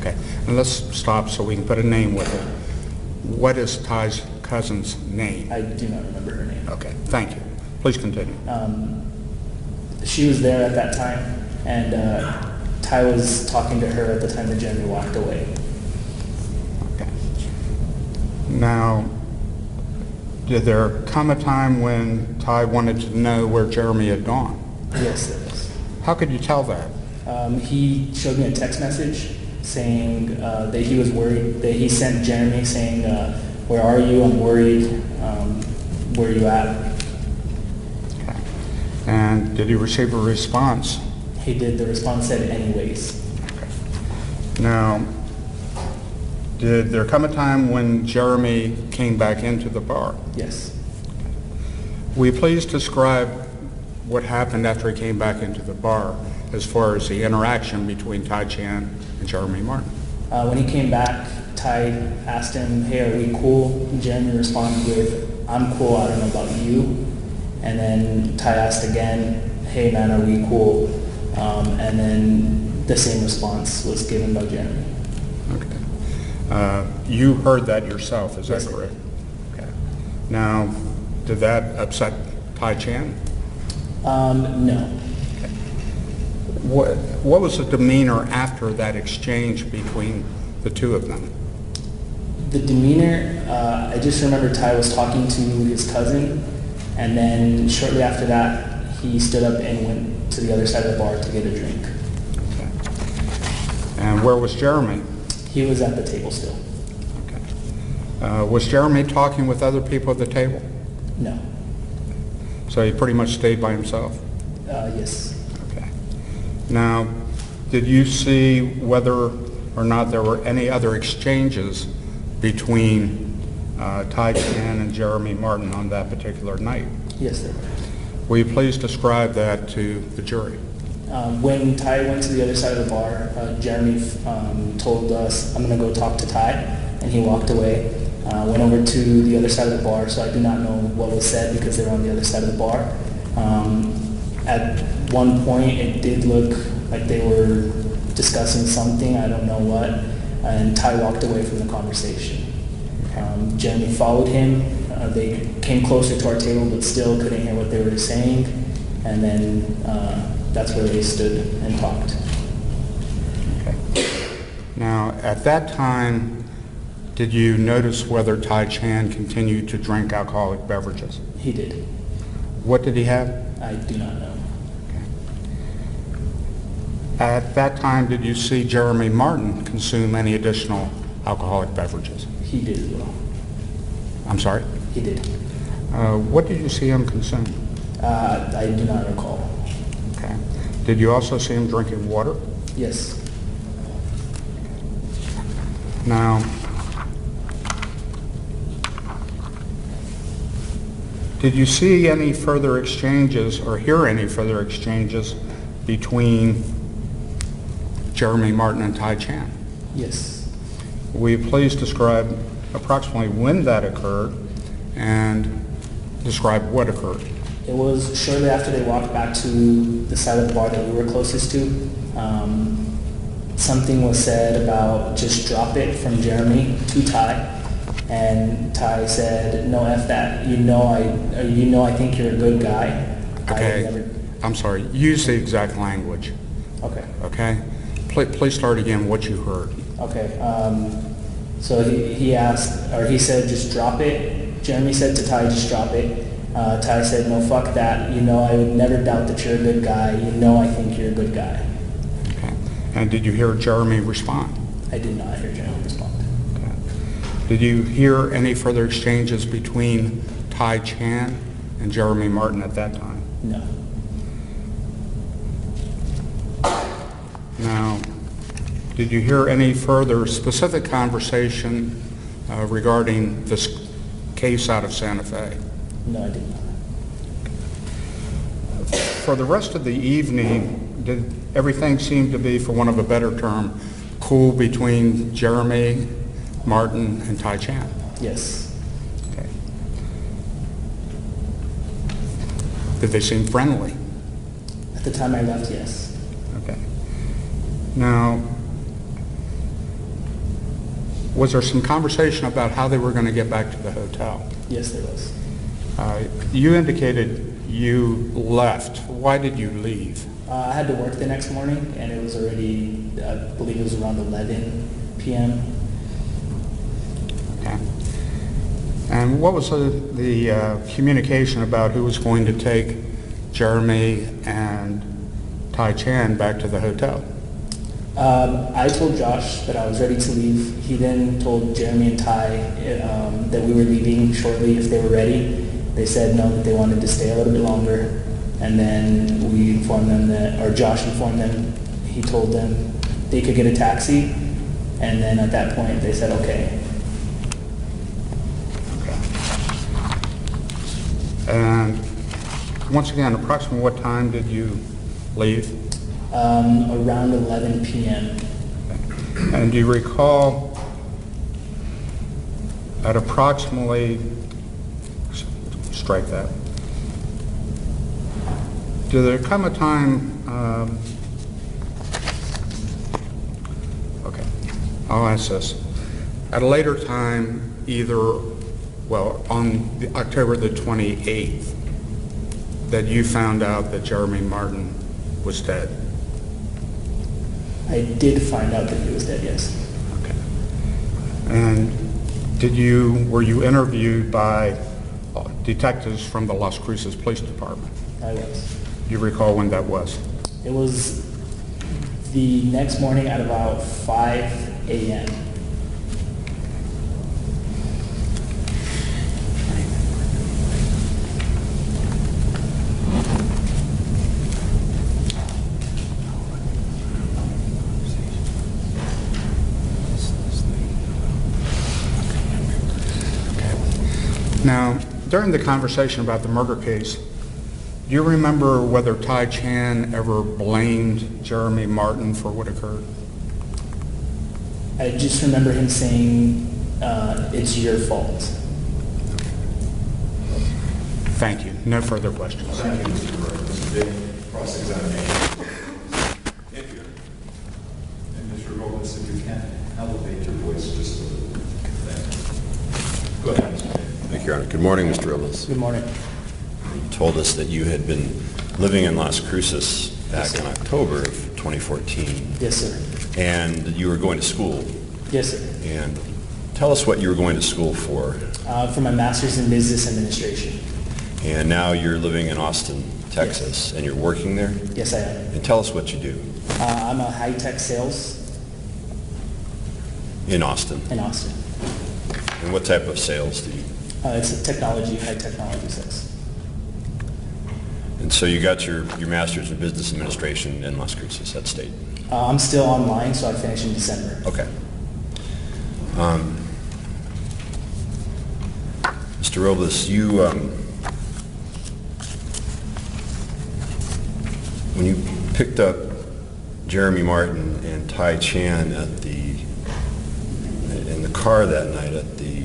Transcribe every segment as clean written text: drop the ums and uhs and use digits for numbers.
Okay, and let's stop so we can put a name with it. What is Ty's cousin's name? I do not remember her name. Okay, thank you. Please continue. She was there at that time, and Ty was talking to her at the time that Jeremy walked away. Okay. Now, did there come a time when Ty wanted to know where Jeremy had gone? Yes, there was. How could you tell that? He showed me a text message saying that he was worried, that he sent Jeremy saying, where are you? I'm worried. Where are you at? Okay. And did he receive a response? He did. The response said, anyways. Okay. Now, did there come a time when Jeremy came back into the bar? Yes. Will you please describe what happened after he came back into the bar as far as the interaction between Ty Chan and Jeremy Martin? When he came back, Ty asked him, hey, are we cool? And Jeremy responded with, I'm cool, I don't know about you. And then Ty asked again, hey man, are we cool? And then the same response was given by Jeremy. Okay. You heard that yourself, is that correct? Okay. Now, did that upset Ty Chan? No. Okay. What was the demeanor after that exchange between the two of them? The demeanor, I just remember Ty was talking to his cousin, and then shortly after that, he stood up and went to the other side of the bar to get a drink. Okay. And where was Jeremy? He was at the table still. Okay. Was Jeremy talking with other people at the table? No. So he pretty much stayed by himself? Yes. Okay. Now, did you see whether or not there were any other exchanges between Ty Chan and Jeremy Martin on that particular night? Yes, there were. Will you please describe that to the jury? When Ty went to the other side of the bar, Jeremy told us, I'm going to go talk to Ty, and he walked away. Went over to the other side of the bar, so I do not know what was said because they were on the other side of the bar. At one point, it did look like they were discussing something, I don't know what, and Ty walked away from the conversation. Jeremy followed him. They came closer to our table, but still couldn't hear what they were saying, and then that's where they stood and talked. Okay. Now, at that time, did you notice whether Ty Chan continued to drink alcoholic beverages? He did. What did he have? I do not know. Okay. At that time, did you see Jeremy Martin consume any additional alcoholic beverages? He did as well. I'm sorry? He did. What did you see him consume? I do not recall. Okay. Did you also see him drinking water? Yes. Now, did you see any further exchanges or hear any further exchanges between Jeremy Martin and Ty Chan? Yes. Will you please describe approximately when that occurred and describe what occurred? It was shortly after they walked back to the side of the bar that we were closest to. Something was said about just drop it from Jeremy to Ty, and Ty said, "No, F that. You know I think you're a good guy." Okay. I'm sorry. Use the exact language. Okay. Okay. Please start again what you heard. Okay. So he asked, or he said, just drop it. Jeremy said to Ty, just drop it. Ty said, no, fuck that. You know, I would never doubt that you're a good guy. You know, I think you're a good guy. Okay. And did you hear Jeremy respond? I did not hear Jeremy respond. Okay. Did you hear any further exchanges between Ty Chan and Jeremy Martin at that time? No. Now, did you hear any further specific conversation regarding this case out of Santa Fe? No, I did not. For the rest of the evening, did everything seem to be, for want of a better term, cool between Jeremy Martin and Ty Chan? Yes. Okay. Did they seem friendly? At the time I left, yes. Okay. Now, Was there some conversation about how they were going to get back to the hotel? Yes, there was. You indicated you left. Why did you leave? I had to work the next morning, and it was already, I believe it was around 11 p.m. Okay. And what was the communication about who was going to take Jeremy and Tai Chan back to the hotel? I told Josh that I was ready to leave. He then told Jeremy and Ty that we were leaving shortly if they were ready. They said no, that they wanted to stay a little bit longer. And then we informed them that, or Josh informed them, he told them they could get a taxi. And then at that point they said okay. And once again, approximately what time did you leave? Around 11 p.m. And do you recall at approximately, strike that, did there come a time, okay, I'll ask this. At a later time, either, well, on October the 28th, that you found out that Jeremy Martin was dead? I did find out that he was dead, yes. Okay. And were you interviewed by detectives from the Las Cruces Police Department? I was. Do you recall when that was? It was the next morning at about 5 a.m. Now, during the conversation about the murder case, do you remember whether Tai Chan ever blamed Jeremy Martin for what occurred? I just remember him saying, it's your fault. Thank you. No further questions. Thank you, Mr. Burke. Mr. Dick, cross-examination. If you're, and Mr. Robas, if you can, elevate your voice just a little bit. Thank you. Go ahead, Mr. Dick. Thank you, Your Honor. Good morning, Mr. Robles. Good morning. You told us that you had been living in Las Cruces back in October of 2014, Yes, sir. and you were going to school. Yes, sir. And tell us what you were going to school for. For my master's in business administration. And now you're living in Austin, Texas, and you're working there? Yes, I am. And tell us what you do I'm a high-tech sales in Austin. in Austin. And what type of sales do you? It's a technology, high technology sales. And so you got your master's in business administration in Las Cruces, that state? I'm still online, so I finish in December. Okay. Mr. Robles, you, when you picked up Jeremy Martin and Tai Chan in the car that night at the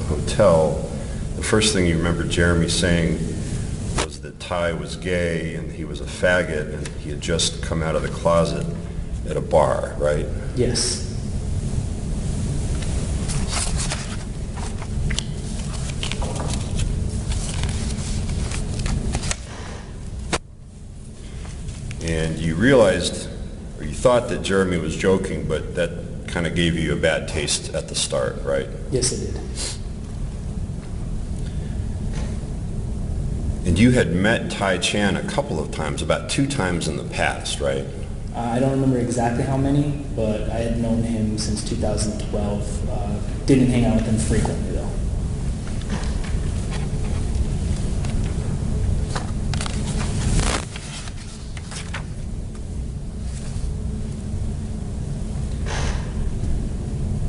hotel, the first thing you remember Jeremy saying was that Tai was gay and he was a faggot and he had just come out of the closet at a bar, right? Yes. And you realized, or you thought that Jeremy was joking, but that kind of gave you a bad taste at the start, right? Yes, it did. And you had met Tai Chan a couple of times, about 2 times in the past, right? I don't remember exactly how many, but I had known him since 2012. Didn't hang out with him frequently, though.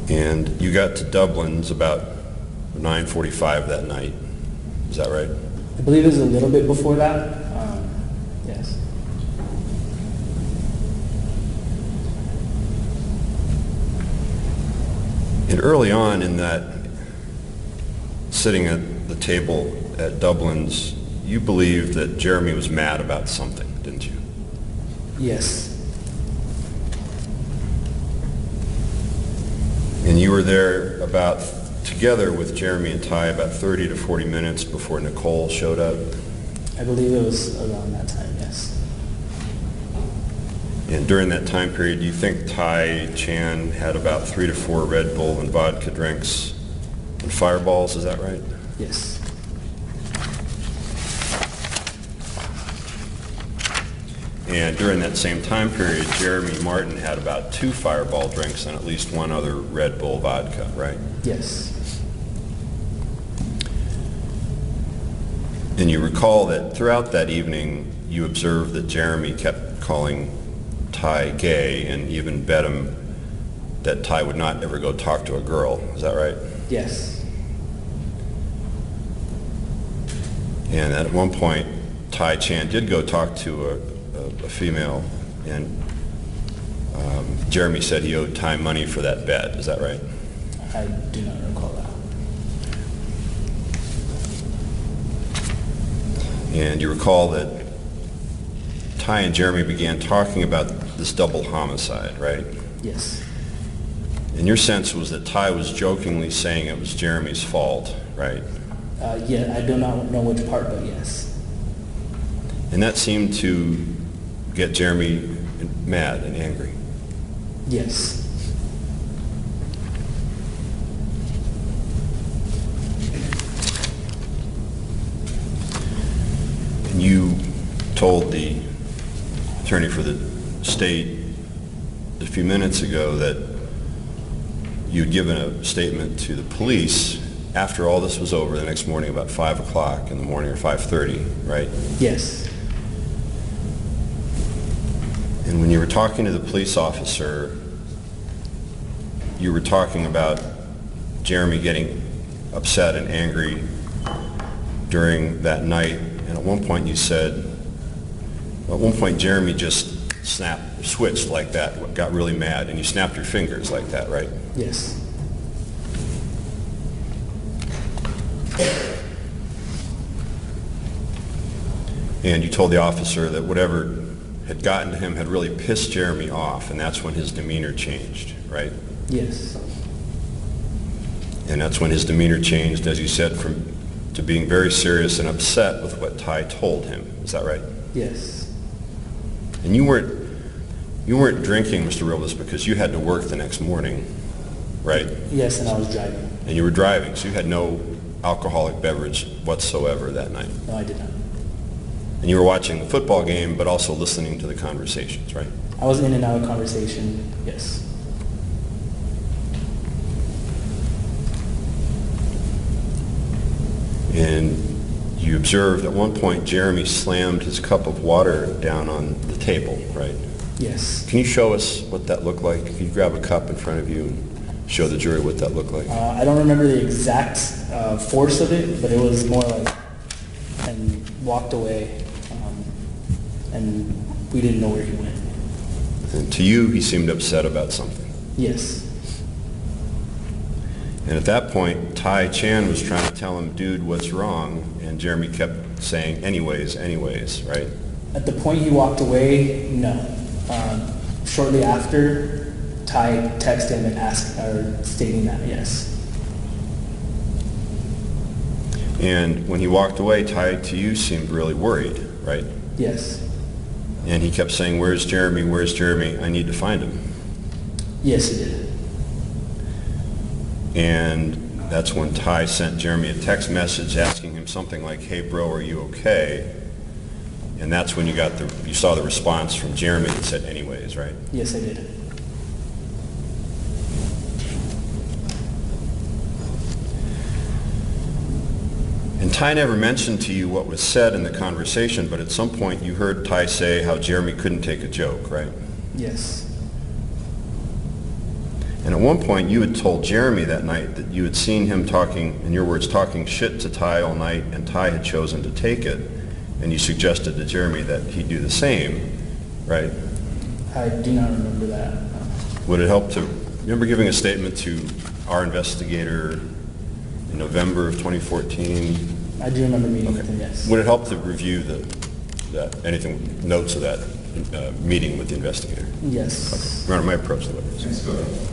And you got to Dublin's about 9:45 that night. Is that right? I believe it was a little bit before that. Yes. And early on in that, sitting at the table at Dublin's, you believed that Jeremy was mad about something, didn't you? Yes. And you were there together with Jeremy and Ty about 30 to 40 minutes before Nicole showed up? I believe it was around that time, yes. And during that time period, do you think Ty Chan had about 3 to 4 Red Bull and vodka drinks and Fireballs, is that right? Yes. And during that same time period, Jeremy Martin had about 2 Fireball drinks and at least 1 other Red Bull vodka, right? Yes. And you recall that throughout that evening, you observed that Jeremy kept calling Ty gay and even bet him that Ty would not ever go talk to a girl. Is that right? Yes. And at one point, Ty Chan did go talk to a female, and Jeremy said he owed Ty money for that bet. Is that right? I do not recall that. And you recall that Ty and Jeremy began talking about this double homicide, right? Yes. And your sense was that Ty was jokingly saying it was Jeremy's fault, right? Yeah, I do not know which part, but yes. And that seemed to get Jeremy mad and angry. Yes. And you told the attorney for the state a few minutes ago that you'd given a statement to the police after all this was over the next morning about 5 o'clock in the morning or 5:30, right? Yes. And when you were talking to the police officer, you were talking about Jeremy getting upset and angry during that night. And at one point you said, Jeremy just switched like that, got really mad, and you snapped your fingers like that, right? Yes. And you told the officer that whatever had gotten to him had really pissed Jeremy off, and that's when his demeanor changed, right? Yes. And that's when his demeanor changed, as you said, to being very serious and upset with what Ty told him. Is that right? Yes. And you weren't drinking, Mr. Robas, because you had to work the next morning, right? Yes, and I was driving. And you were driving, so you had no alcoholic beverage whatsoever that night. No, I did not. And you were watching the football game, but also listening to the conversations, right? I was in and out of conversation, yes. And you observed at one point Jeremy slammed his cup of water down on the table, right? Yes. Can you show us what that looked like? Can you grab a cup in front of you and show the jury what that looked like? I don't remember the exact force of it, but it was more like, and walked away, and we didn't know where he went. And to you, he seemed upset about something. Yes. And at that point, Ty Chan was trying to tell him, dude, what's wrong? And Jeremy kept saying, anyways, right? At the point he walked away, no. Shortly after, Ty texted him and stating that, yes. And when he walked away, Ty, to you, seemed really worried, right? Yes. And he kept saying, where's Jeremy? Where's Jeremy? I need to find him. Yes, he did. And that's when Ty sent Jeremy a text message asking him something like, hey, bro, are you okay? And that's when you saw the response from Jeremy that said, anyways, right? Yes, I did. And Ty never mentioned to you what was said in the conversation, but at some point you heard Ty say how Jeremy couldn't take a joke, right? Yes. And at one point you had told Jeremy that night that you had seen him talking, in your words, talking shit to Ty all night, and Ty had chosen to take it. And you suggested to Jeremy that he'd do the same, right? I do not remember that. Would it help to, remember giving a statement to our investigator in November of 2014? I do remember meeting with him, yes. Would it help to review notes of that meeting with the investigator? Yes. Your Honor, my approach to the witness. Thanks, go ahead.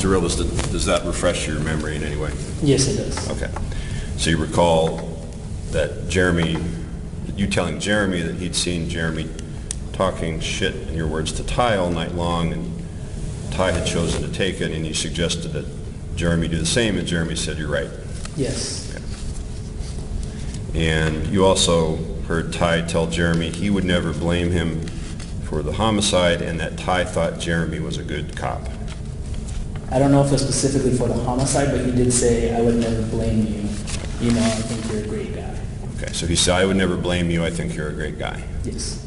Mr. Robas, does that refresh your memory in any way? Yes, it does. Okay. So you recall that you telling Jeremy that he'd seen Jeremy talking shit, in your words, to Ty all night long, and Ty had chosen to take it, and you suggested that Jeremy do the same, and Jeremy said, you're right. Yes. Okay. And you also heard Ty tell Jeremy he would never blame him for the homicide, and that Ty thought Jeremy was a good cop. I don't know if it was specifically for the homicide, but he did say, I would never blame you. You know, I think you're a great guy. Okay, so he said, I would never blame you, I think you're a great guy. Yes.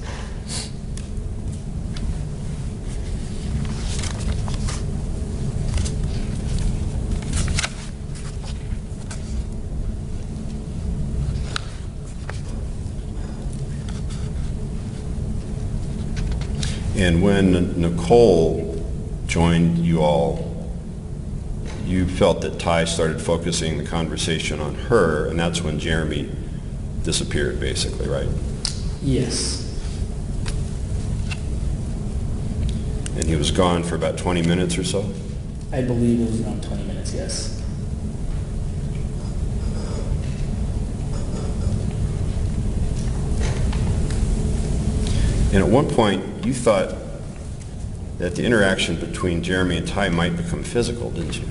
And when Nicole joined you all, you felt that Ty started focusing the conversation on her, and that's when Jeremy disappeared, basically, right? Yes. And he was gone for about 20 minutes or so? I believe it was around 20 minutes, yes. And at one point, you thought that the interaction between Jeremy and Ty might become physical, didn't you?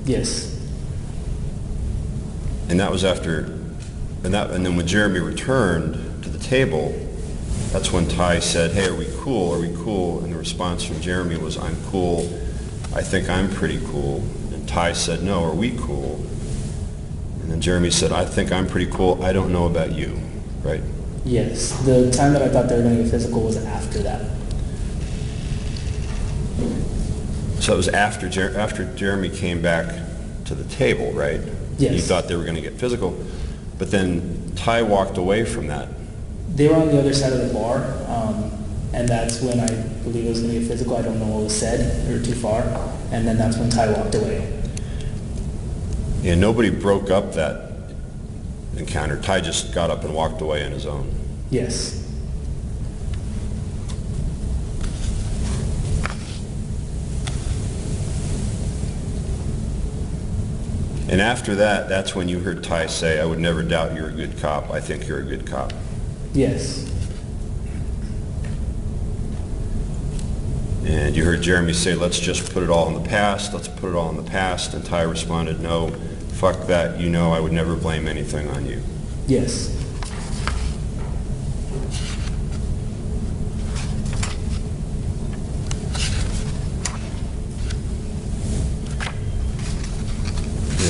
Yes. And that was after, and then when Jeremy returned to the table, that's when Ty said, hey, are we cool? Are we cool? And the response from Jeremy was, I'm cool. I think I'm pretty cool. And Ty said, no, are we cool? And then Jeremy said, I think I'm pretty cool. I don't know about you, right? Yes. The time that I thought they were going to get physical was after that. So it was after Jeremy came back to the table, right? Yes. You thought they were going to get physical, but then Ty walked away from that. They were on the other side of the bar, and that's when I believe it was going to get physical. I don't know what was said, or too far, and then that's when Ty walked away. And nobody broke up that encounter. Ty just got up and walked away on his own. Yes. And after that, that's when you heard Ty say, I would never doubt you're a good cop. I think you're a good cop. Yes. And you heard Jeremy say, let's just put it all in the past. Let's put it all in the past. And Ty responded, no, fuck that. You know I would never blame anything on you. Yes.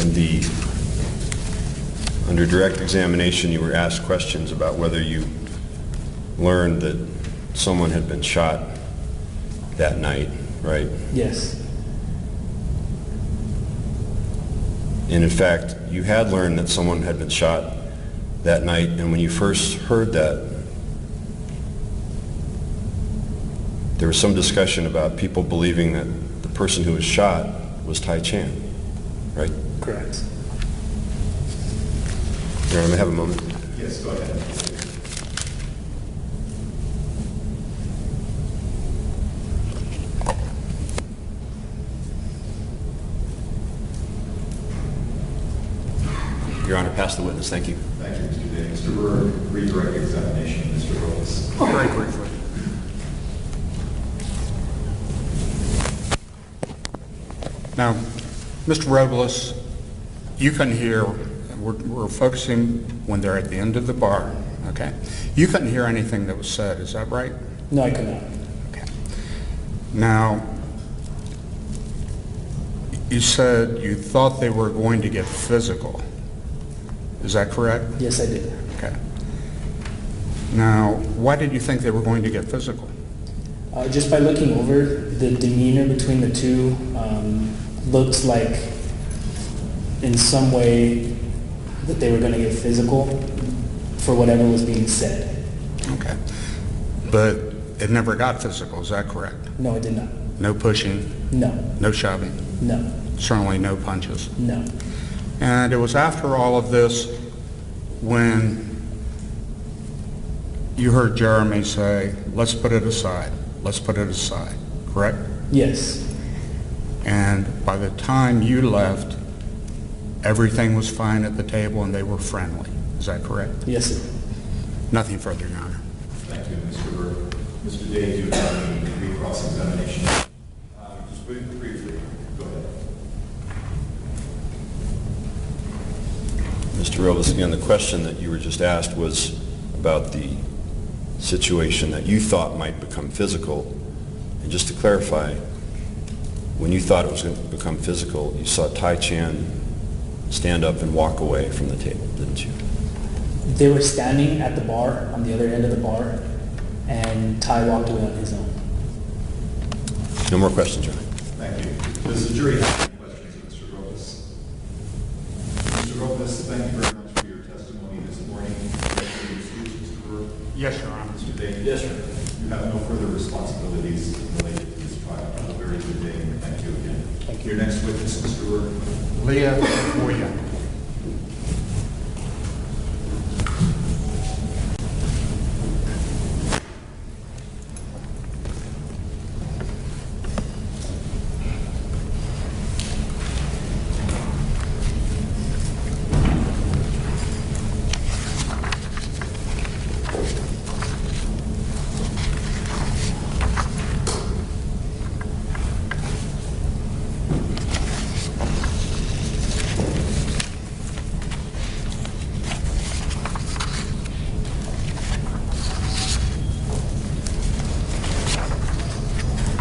And under direct examination, you were asked questions about whether you learned that someone had been shot that night, right? Yes. And in fact, you had learned that someone had been shot that night, and when you first heard that, there was some discussion about people believing that the person who was shot was Tai Chan, right? Correct. Your Honor, may I have a moment? Yes, go ahead. Your Honor, pass the witness. Thank you. Thank you, Mr. Day. Mr. Burr, redirect examination, Mr. Robas. Very briefly. Now, Mr. Robles, you can hear, we're focusing when they're at the end of the bar, okay? You couldn't hear anything that was said, is that right? No, I could not. Okay. Now, you said you thought they were going to get physical. Is that correct? Yes, I did. Okay. Now, why did you think they were going to get physical? Just by looking over, the demeanor between the two looked like in some way that they were going to get physical for whatever was being said. Okay. But it never got physical, is that correct? No, it did not. No pushing, No, no shoving, no, certainly no punches. no. And it was after all of this when you heard Jeremy say, let's put it aside, let's put it aside, correct? Yes, And by the time you left, everything was fine at the table and they were friendly. Is that correct? Yes, sir. Nothing further, Your Honor. Thank you, Mr. Burke. Mr. Day, do you have any cross-examination? Just briefly, go ahead. Mr. Robas, again, the question that you were just asked was about the situation that you thought might become physical. And just to clarify, when you thought it was going to become physical, you saw Tai Chan stand up and walk away from the table, didn't you? They were standing at the bar, on the other end of the bar, and Ty walked away on his own. No more questions, Your Honor. Thank you. Does the jury have any questions of Mr. Robas? Mr. Robas, thank you very much for your testimony this morning. Mr. Burke? Yes, Your Honor. Mr. Day? Yes, sir. You have no further responsibilities related to this trial. Have a very good day, and thank you again. Thank you. Your next witness, Mr. Burke. Leah Foya.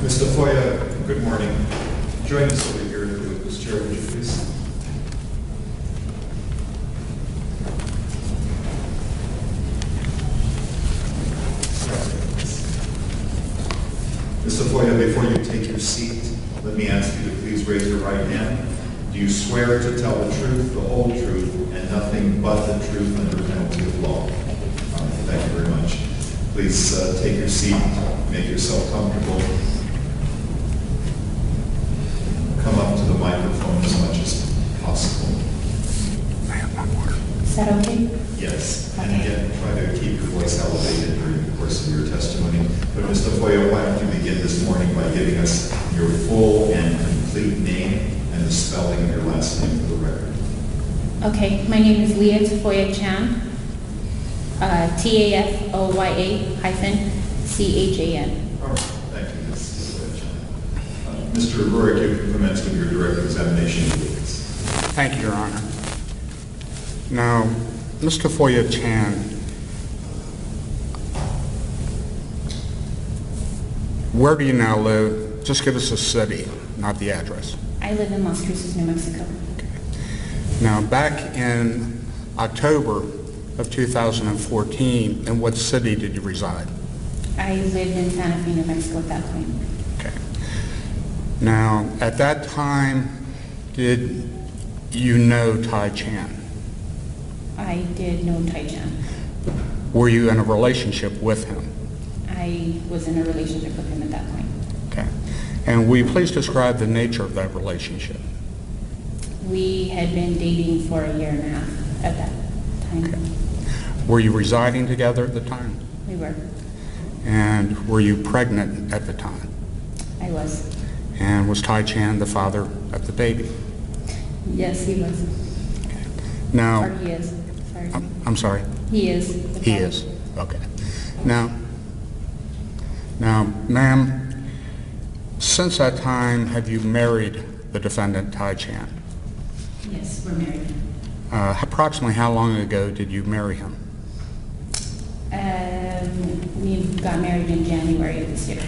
Mr. Foya, good morning. Join us over here with this chair, would you please? Mr. Foya, before you take your seat, let me ask you to please raise your right hand. Do you swear to tell the truth, the whole truth, and nothing but the truth under penalty of law? Thank you very much. Please take your seat, make yourself comfortable. Come up to the microphone as much as possible. I have one more. Is that okay? Yes, and Okay. again, try to keep your voice elevated during the course of your testimony. But Mr. Foya, why don't you begin this morning by giving us your full and complete name and the spelling of your last name for the record. Okay, my name is Leah Tafoya Chan, Tafoya-Chan. All right, thank you, Ms. Foya. Mr. Rourke, you can commence with your direct examination, please. Thank you, Your Honor. Now, Mr. Foya Chan, where do you now live? Just give us a city, not the address. I live in Las Cruces, New Mexico. Now, back in October of 2014, in what city did you reside? I lived in Santa Fe, New Mexico at that point. Okay. Now, at that time, did you know Tai Chan? I did know Tai Chan. Were you in a relationship with him? I was in a relationship with him at that point. Okay. And will you please describe the nature of that relationship? We had been dating for a year and a half at that time. Okay. Were you residing together at the time? We were. And were you pregnant at the time? I was. And was Tai Chan the father of the baby? Yes, he was. Now, Or he is. Sorry. I'm sorry. He is. the He father. is. Okay. Now, ma'am, since that time, have you married the defendant, Tai Chan? Yes, we're married. Approximately how long ago did you marry him? We got married in January of this year.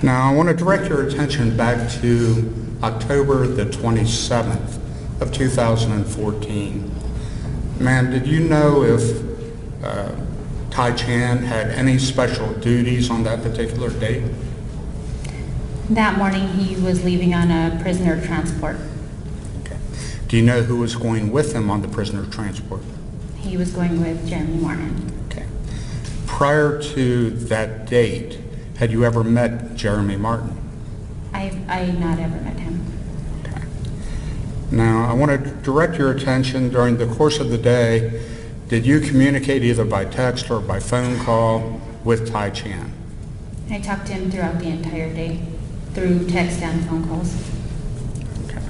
Now, I want to direct your attention back to October the 27th of 2014. Ma'am, did you know if Tai Chan had any special duties on that particular date? That morning, he was leaving on a prisoner transport. Okay. Do you know who was going with him on the prisoner transport? He was going with Jeremy Martin. Okay. Prior to that date, had you ever met Jeremy Martin? I not ever met him. Okay. Now, I want to direct your attention during the course of the day, did you communicate either by text or by phone call with Tai Chan? I talked to him throughout the entire day. through text and phone calls. Okay.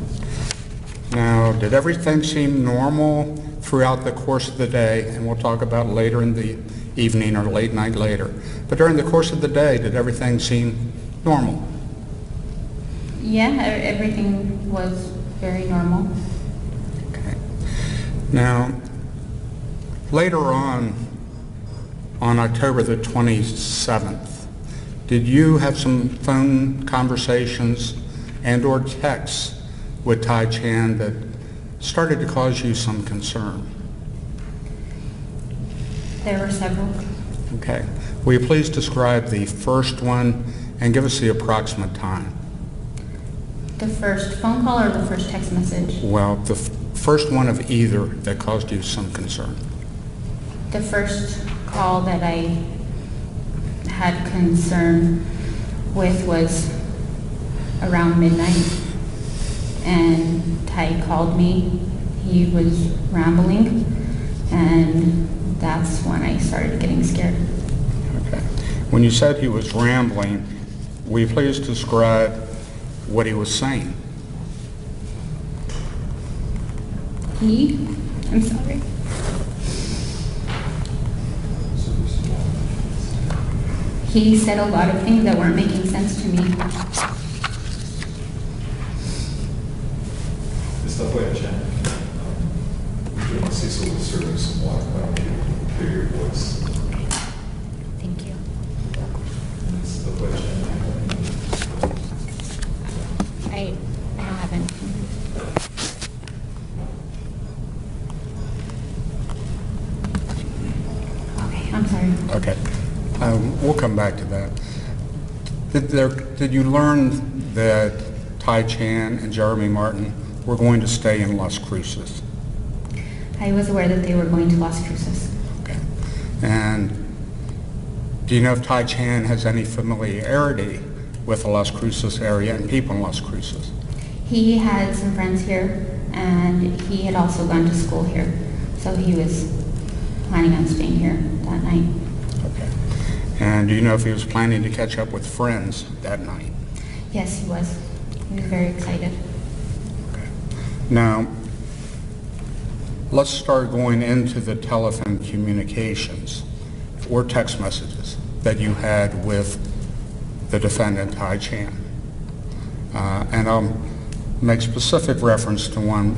Now, did everything seem normal throughout the course of the day? And we'll talk about later in the evening or late night later. But during the course of the day, did everything seem normal? Yeah, everything was very normal. Okay. Now, later on October the 27th, did you have some phone conversations and or texts with Tai Chan that started to cause you some concern? There were several. Okay. Will you please describe the first one and give us the approximate time? The first phone call or the first text message? Well, the first one of either that caused you some concern. The first call that I had concern with was around midnight, and Ty called me. He was rambling, and that's when I started getting scared. Okay. When you said he was rambling, will you please describe what he was saying? I'm sorry. He said a lot of things that weren't making sense to me. Mr. Huachan, John Cecil will serve you some water. Why don't you clear your voice? Thank you. Mr. Huachan. I don't have anything. Okay, I'm sorry. Okay. We'll come back to that. Did you learn that Tai Chan and Jeremy Martin were going to stay in Las Cruces? I was aware that they were going to Las Cruces. Okay. And do you know if Tai Chan has any familiarity with the Las Cruces area and people in Las Cruces? He had some friends here, and he had also gone to school here, so he was planning on staying here that night. Okay. And do you know if he was planning to catch up with friends that night? Yes, he was. He was very excited. Okay. Now, let's start going into the telephone communications or text messages that you had with the defendant, Tai Chan. And I'll make specific reference to one,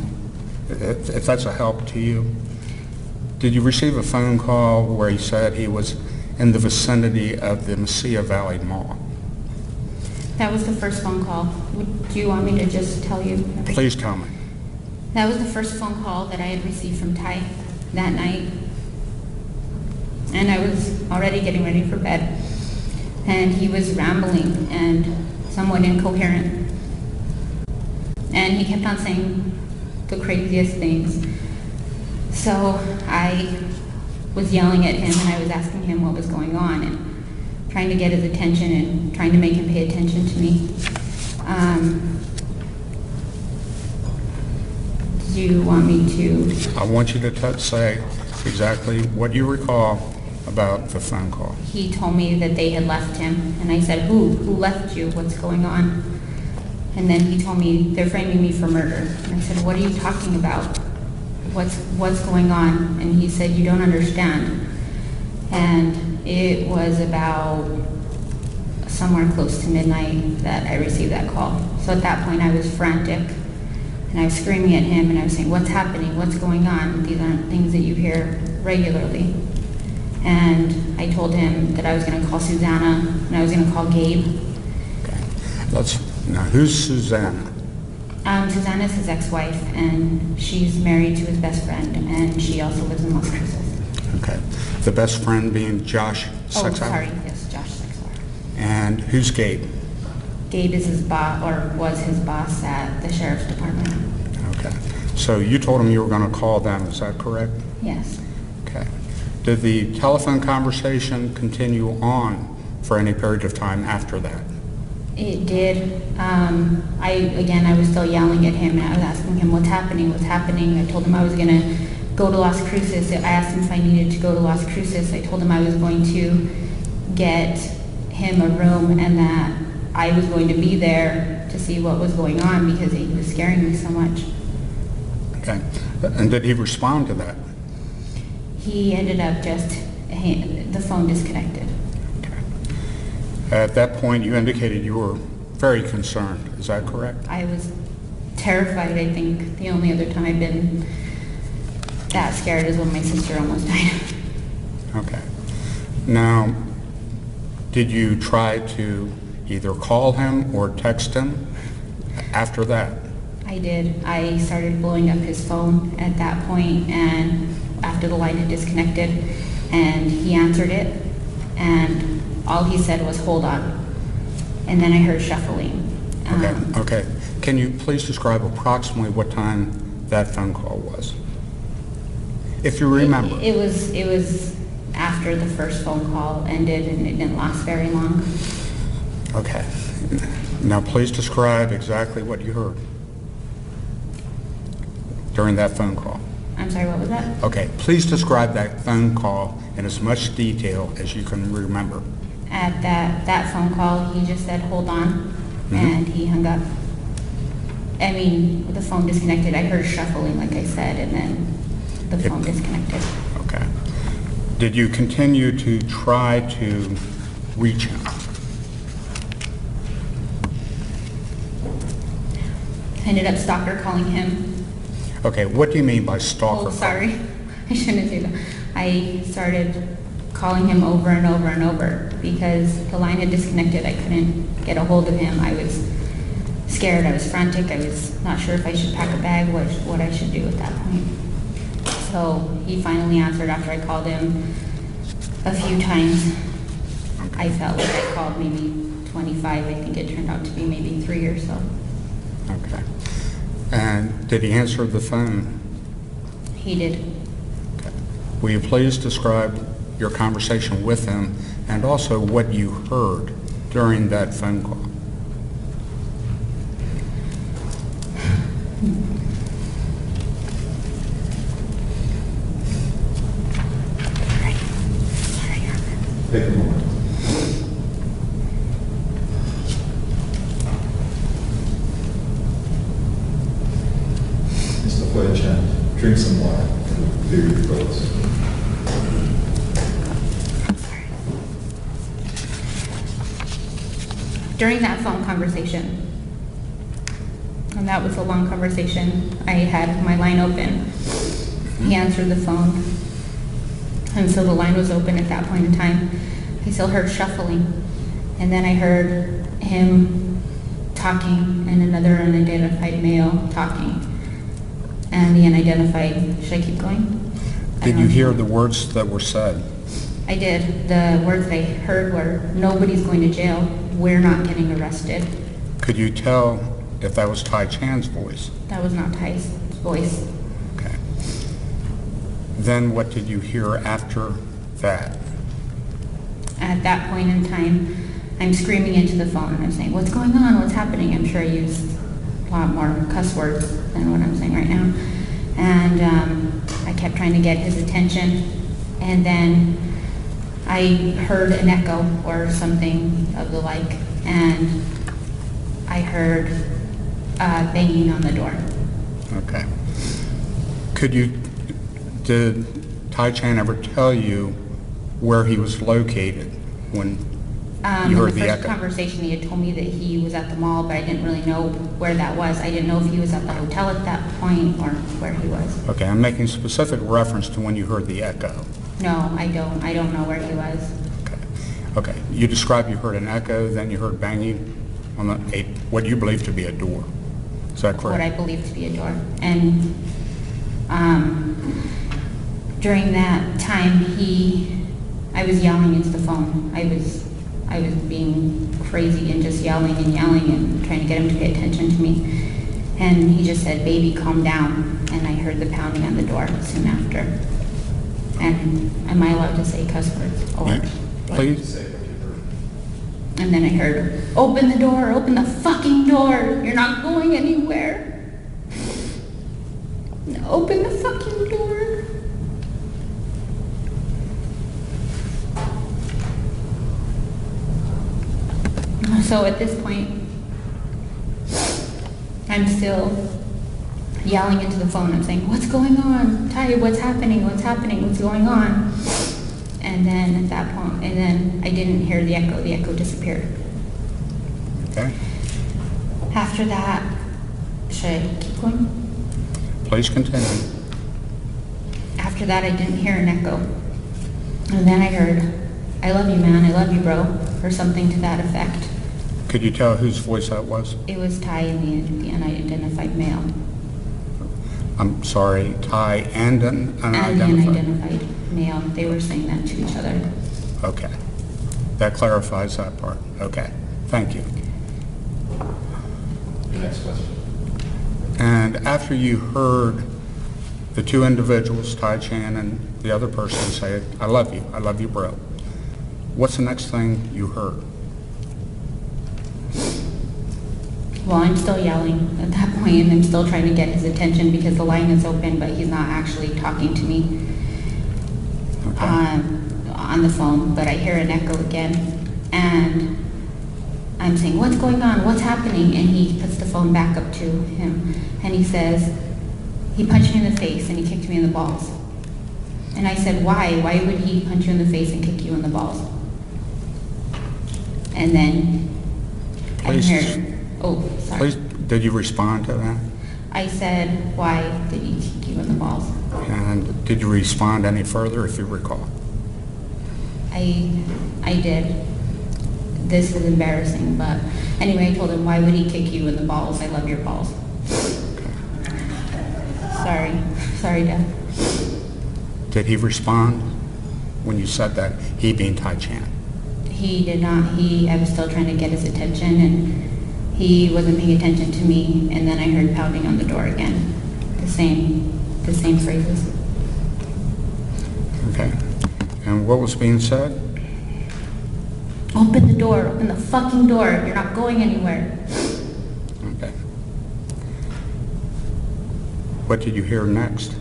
if that's a help to you. Did you receive a phone call where he said he was in the vicinity of the Mesilla Valley Mall? That was the first phone call. Do you want me to just tell you everything? Please tell me. That was the first phone call that I had received from Ty that night. And I was already getting ready for bed. And he was rambling and somewhat incoherent. And he kept on saying the craziest things. So I was yelling at him, and I was asking him what was going on and trying to get his attention and trying to make him pay attention to me. Do you want me to? I want you to say exactly what you recall about the phone call. He told me that they had left him, and I said, who? Who left you? What's going on? And then he told me, they're framing me for murder. And I said, what are you talking about? What's going on? And he said, you don't understand. And it was about somewhere close to midnight that I received that call. So at that point I was frantic, and I was screaming at him, and I was saying, what's happening? What's going on? These aren't things that you hear regularly. And I told him that I was going to call Susanna, and I was going to call Gabe. Okay. Now, who's Susanna? Susanna's his ex-wife, and she's married to his best friend, and she also lives in Las Cruces. Okay. The best friend being Josh Sexauer? Oh, sorry, yes, Josh Sexauer. And who's Gabe? Gabe is his boss, or was his boss at the sheriff's department. Okay. So you told him you were going to call them, is that correct? Yes. Okay. Did the telephone conversation continue on for any period of time after that? It did. I was still yelling at him, and I was asking him, what's happening? What's happening? I told him I was going to go to Las Cruces. I asked him if I needed to go to Las Cruces. I told him I was going to get him a room, and that I was going to be there to see what was going on because he was scaring me so much. Okay. And did he respond to that? He ended up just, the phone disconnected. Okay. At that point, you indicated you were very concerned. Is that correct? I was terrified. I think the only other time I've been that scared is when my sister almost died. Okay. Now, did you try to either call him or text him after that? I did. I started blowing up his phone at that point, and after the line had disconnected, and he answered it, and all he said was, "Hold on." And then I heard shuffling. Okay. Can you please describe approximately what time that phone call was? If you remember. It was after the first phone call ended, and it didn't last very long. Okay. Now please describe exactly what you heard during that phone call. I'm sorry, what was that? Okay, please describe that phone call in as much detail as you can remember. At that phone call, he just said, "Hold on," and he hung up. I mean, the phone disconnected. I heard shuffling, like I said, and then the phone disconnected. Okay. Did you continue to try to reach him? I ended up stalker calling him. Okay, what do you mean by stalker? Oh, sorry. I shouldn't say that. I started calling him over and over and over because the line had disconnected. I couldn't get a hold of him. I was scared. I was frantic. I was not sure if I should pack a bag, what I should do at that point. So he finally answered after I called him a few times. I felt like I called maybe 25. I think it turned out to be maybe 3 or so. Okay. And did he answer the phone? He did. Okay. Will you please describe your conversation with him and also what you heard during that phone call? Take a moment. Mr. Fletcher, drink some water to clear your throats. During that phone conversation, and that was a long conversation, I had my line open. He answered the phone, and so the line was open at that point in time. I still heard shuffling, and then I heard him talking and another unidentified male talking, and the unidentified, should I keep going? Did you hear the words that were said? I did. The words I heard were, "Nobody's going to jail. We're not getting arrested." Could you tell if that was Tai Chan's voice? That was not Ty's voice. Okay. Then what did you hear after that? At that point in time, I'm screaming into the phone and I'm saying, "What's going on? What's happening?" I'm sure I used a lot more cuss words than what I'm saying right now. And I kept trying to get his attention. And then I heard an echo or something of the like. And I heard banging on the door. Okay. Did Tai Chan ever tell you where he was located when you heard In the the first echo? conversation, he had told me that he was at the mall, but I didn't really know where that was. I didn't know if he was at the hotel at that point or where he was. Okay, I'm making specific reference to when you heard the echo. No, I don't. I don't know where he was. Okay. You described you heard an echo, then you heard banging on what you believe to be a door. Is that correct? What I believe to be a door. And during that time, I was yelling into the phone. I was being crazy and just yelling and trying to get him to pay attention to me. And he just said, "Baby, calm down." And I heard the pounding on the door soon after. And am I allowed to say cuss words? Or, Please. Say what you heard. and then I heard, "Open the door, open the fucking door. You're not going anywhere. Open the fucking door." So at this point, I'm still yelling into the phone. I'm saying, what's going on? Ty, what's happening? What's happening? What's going on? And then at that point, and then I didn't hear the echo. The echo disappeared. Okay, After that, should I keep going? please continue. After that, I didn't hear an echo. And then I heard, I love you, man. I love you, bro. Or something to that effect. Could you tell whose voice that was? It was Ty and the unidentified male. I'm sorry, Ty and an And the unidentified? unidentified male. They were saying that to each other. Okay, that clarifies that part. Okay, thank you. Your next question. And after you heard the two individuals, Ty Chan and the other person, say, I love you, bro, what's the next thing you heard? Well, I'm still yelling at that point, and I'm still trying to get his attention because the line is open, but he's not actually talking to me on the phone. But I hear an echo again, and I'm saying, what's going on? What's happening? And he puts the phone back up to him, and he says, he punched me in the face, and he kicked me in the balls. And I said, why? Why would he punch you in the face and kick you in the balls? And then I Please. heard, oh, sorry. Please, did you respond to that? I said, why did he kick you in the balls? And did you respond any further, if you recall? I did. This is embarrassing, but anyway, I told him, why would he kick you in the balls? I love your balls. Sorry, Dad. Did he respond when you said that, he being Tai Chan? He did not. I was still trying to get his attention, and he wasn't paying attention to me, and then I heard pounding on the door again. The same phrases. Okay. And what was being said? Open the door, open the fucking door. You're not going anywhere. Okay. What did you hear next?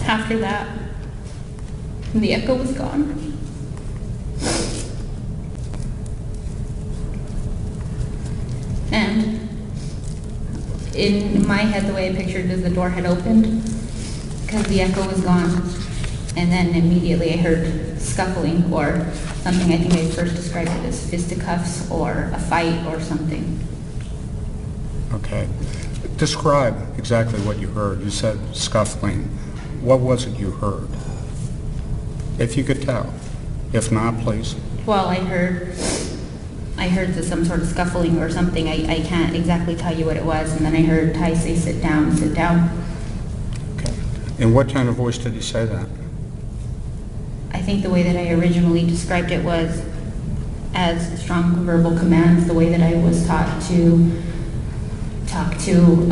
After that, the echo was gone. And in my head, the way I pictured it is the door had opened because the echo was gone. And then immediately I heard scuffling or something. I think I first described it as fisticuffs or a fight or something. Okay. Describe exactly what you heard. You said scuffling. What was it you heard? If you could tell. If not, please. Well, I heard some sort of scuffling or something. I can't exactly tell you what it was. And then I heard Ty say, sit down, sit down. Okay. In what tone of voice did he say that? I think the way that I originally described it was as strong verbal commands, the way that I was taught to talk to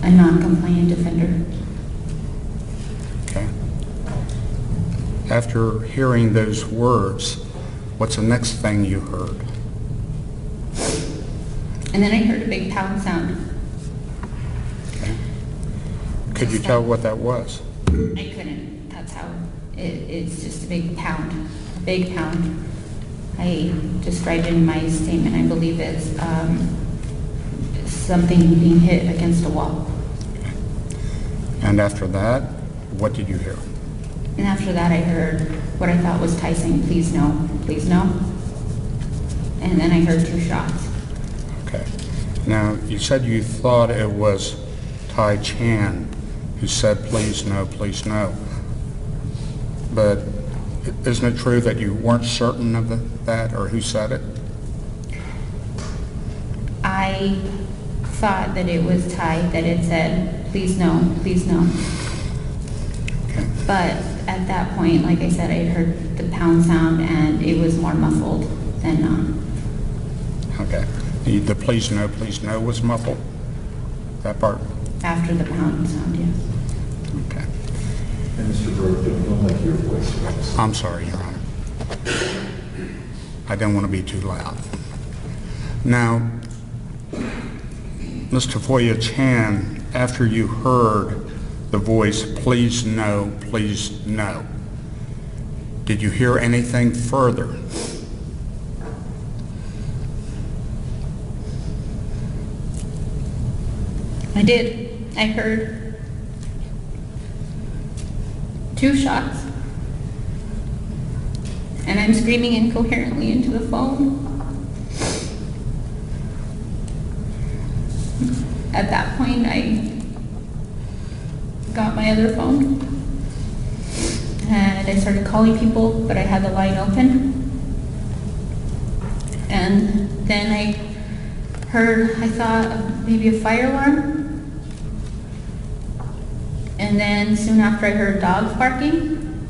a non-compliant offender. Okay. After hearing those words, what's the next thing you heard? And then I heard a big pound sound. Okay. Could you tell what that was? I couldn't. That's how it's just a big pound. A big pound. I described in my statement, I believe it's something being hit against a wall. And after that, what did you hear? And after that, I heard what I thought was Ty saying, please no, please no. And then I heard 2 shots. Okay. Now, you said you thought it was Tai Chan who said, please no, but isn't it true that you weren't certain of that or who said it? I thought that it was Ty that had said, please no, please no. Okay. But at that point, like I said, I had heard the pound sound and it was more muffled than Okay. The please no was muffled? That part? after the pound sound, yes. Okay. And Mr. Burke, don't let your voice rise. I'm sorry, Your Honor. I didn't want to be too loud. Now, Mr. Foya Chan, after you heard the voice, please no, did you hear anything further? I did. I heard 2 shots. And I'm screaming incoherently into the phone. At that point, I got my other phone and I started calling people, but I had the line open. And then I heard, I thought maybe a fire alarm. And then soon after I heard dogs barking.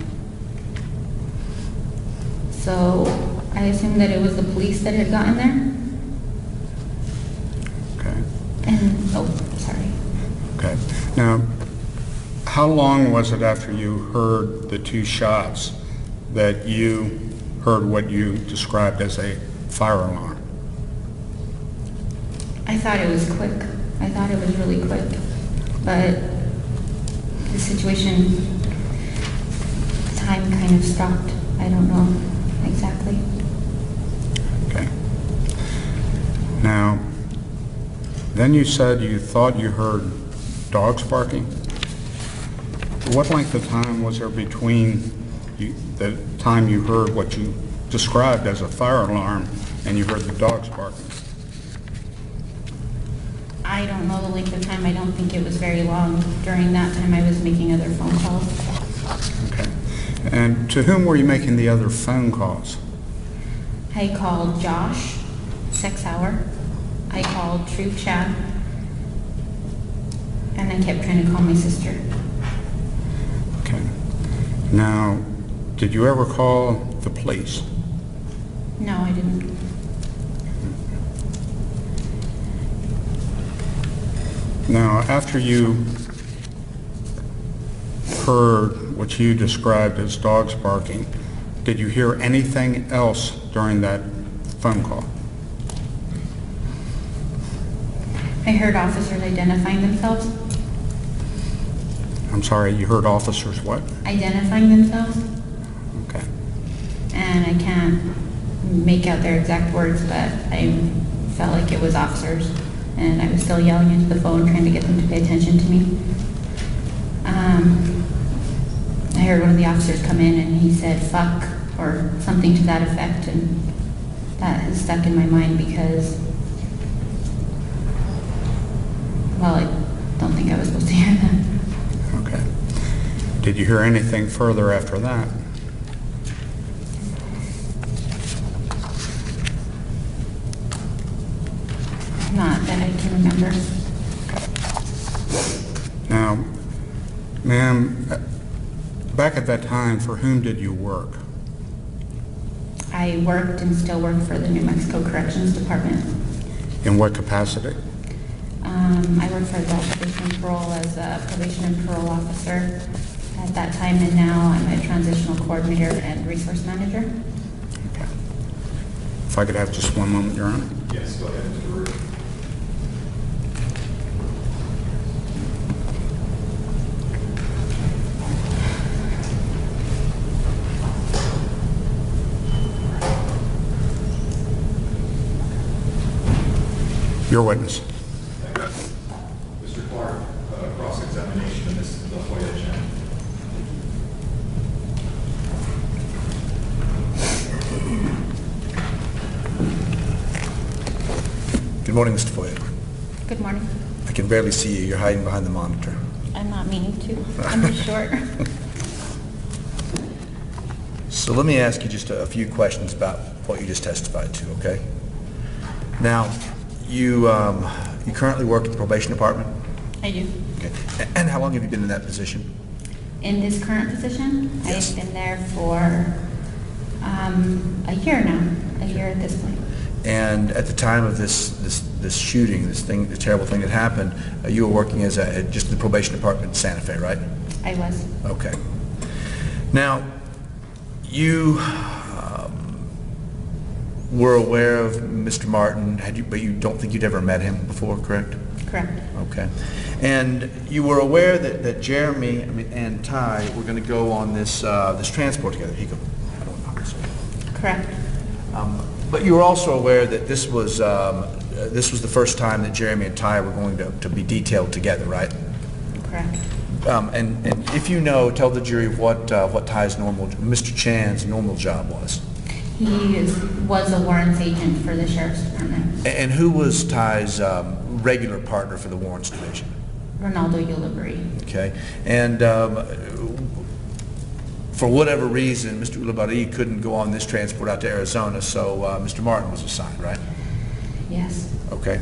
So I assumed that it was the police that had gotten there. Okay. And, oh, sorry. Okay. Now, how long was it after you heard the 2 shots that you heard what you described as a fire alarm? I thought it was quick. I thought it was really quick. But the situation, time kind of stopped. I don't know exactly. Okay. Now, then you said you thought you heard dogs barking. What length of time was there between the time you heard what you described as a fire alarm and you heard the dogs barking? I don't know the length of time. I don't think it was very long. During that time, I was making other phone calls. Okay. And to whom were you making the other phone calls? I called Josh, 6 Hour. I called True Chat. And I kept trying to call my sister. Okay. Now, did you ever call the police? No, I didn't. Now, after you heard what you described as dogs barking, did you hear anything else during that phone call? I heard officers identifying themselves. I'm sorry, you heard officers what? Identifying themselves. Okay. And I can't make out their exact words, but I felt like it was officers. And I was still yelling into the phone, trying to get them to pay attention to me. I heard one of the officers come in and he said, fuck, or something to that effect, and that has stuck in my mind because, well, I don't think I was supposed to hear that. Okay. Did you hear anything further after that? Not that I can remember. Now, ma'am, back at that time, for whom did you work? I worked and still work for the New Mexico Corrections Department. In what capacity? I work for adult probation and parole as a probation and parole officer at that time, and now I'm a transitional coordinator and resource manager. Okay. If I could have just one moment, Your Honor. Yes, go ahead, Mr. Root. Your witness. Mr. Clark, cross-examination of Ms. LaFoya Chen. Good morning, Mr. Foya. Good morning. I can barely see you. You're hiding behind the monitor. I'm not meaning to. I'm just short. So let me ask you just a few questions about what you just testified to, okay? Now, you currently work at the probation department? I do. Okay. And how long have you been in that position? In this current position, Yes. I've been there for a year now, a year at this point. And at the time of this shooting, this terrible thing that happened, you were working as just the probation department in Santa Fe, right? I was. Okay. Now, you were aware of Mr. Martin, but you don't think you'd ever met him before, correct? Correct. Okay. And you were aware that Jeremy and Ty were going to go on this transport together. I don't know this. Correct. But you were also aware that this was the first time that Jeremy and Ty were going to be detailed together, right? Correct. And if you know, tell the jury what Ty's Mr. Chan's normal job was. He was a warrants agent for the sheriff's department. And who was Ty's regular partner for the warrants division? Ronaldo Ulibarri. Okay. And for whatever reason, Mr. Ulibarri couldn't go on this transport out to Arizona, so Mr. Martin was assigned, right? Yes. Okay.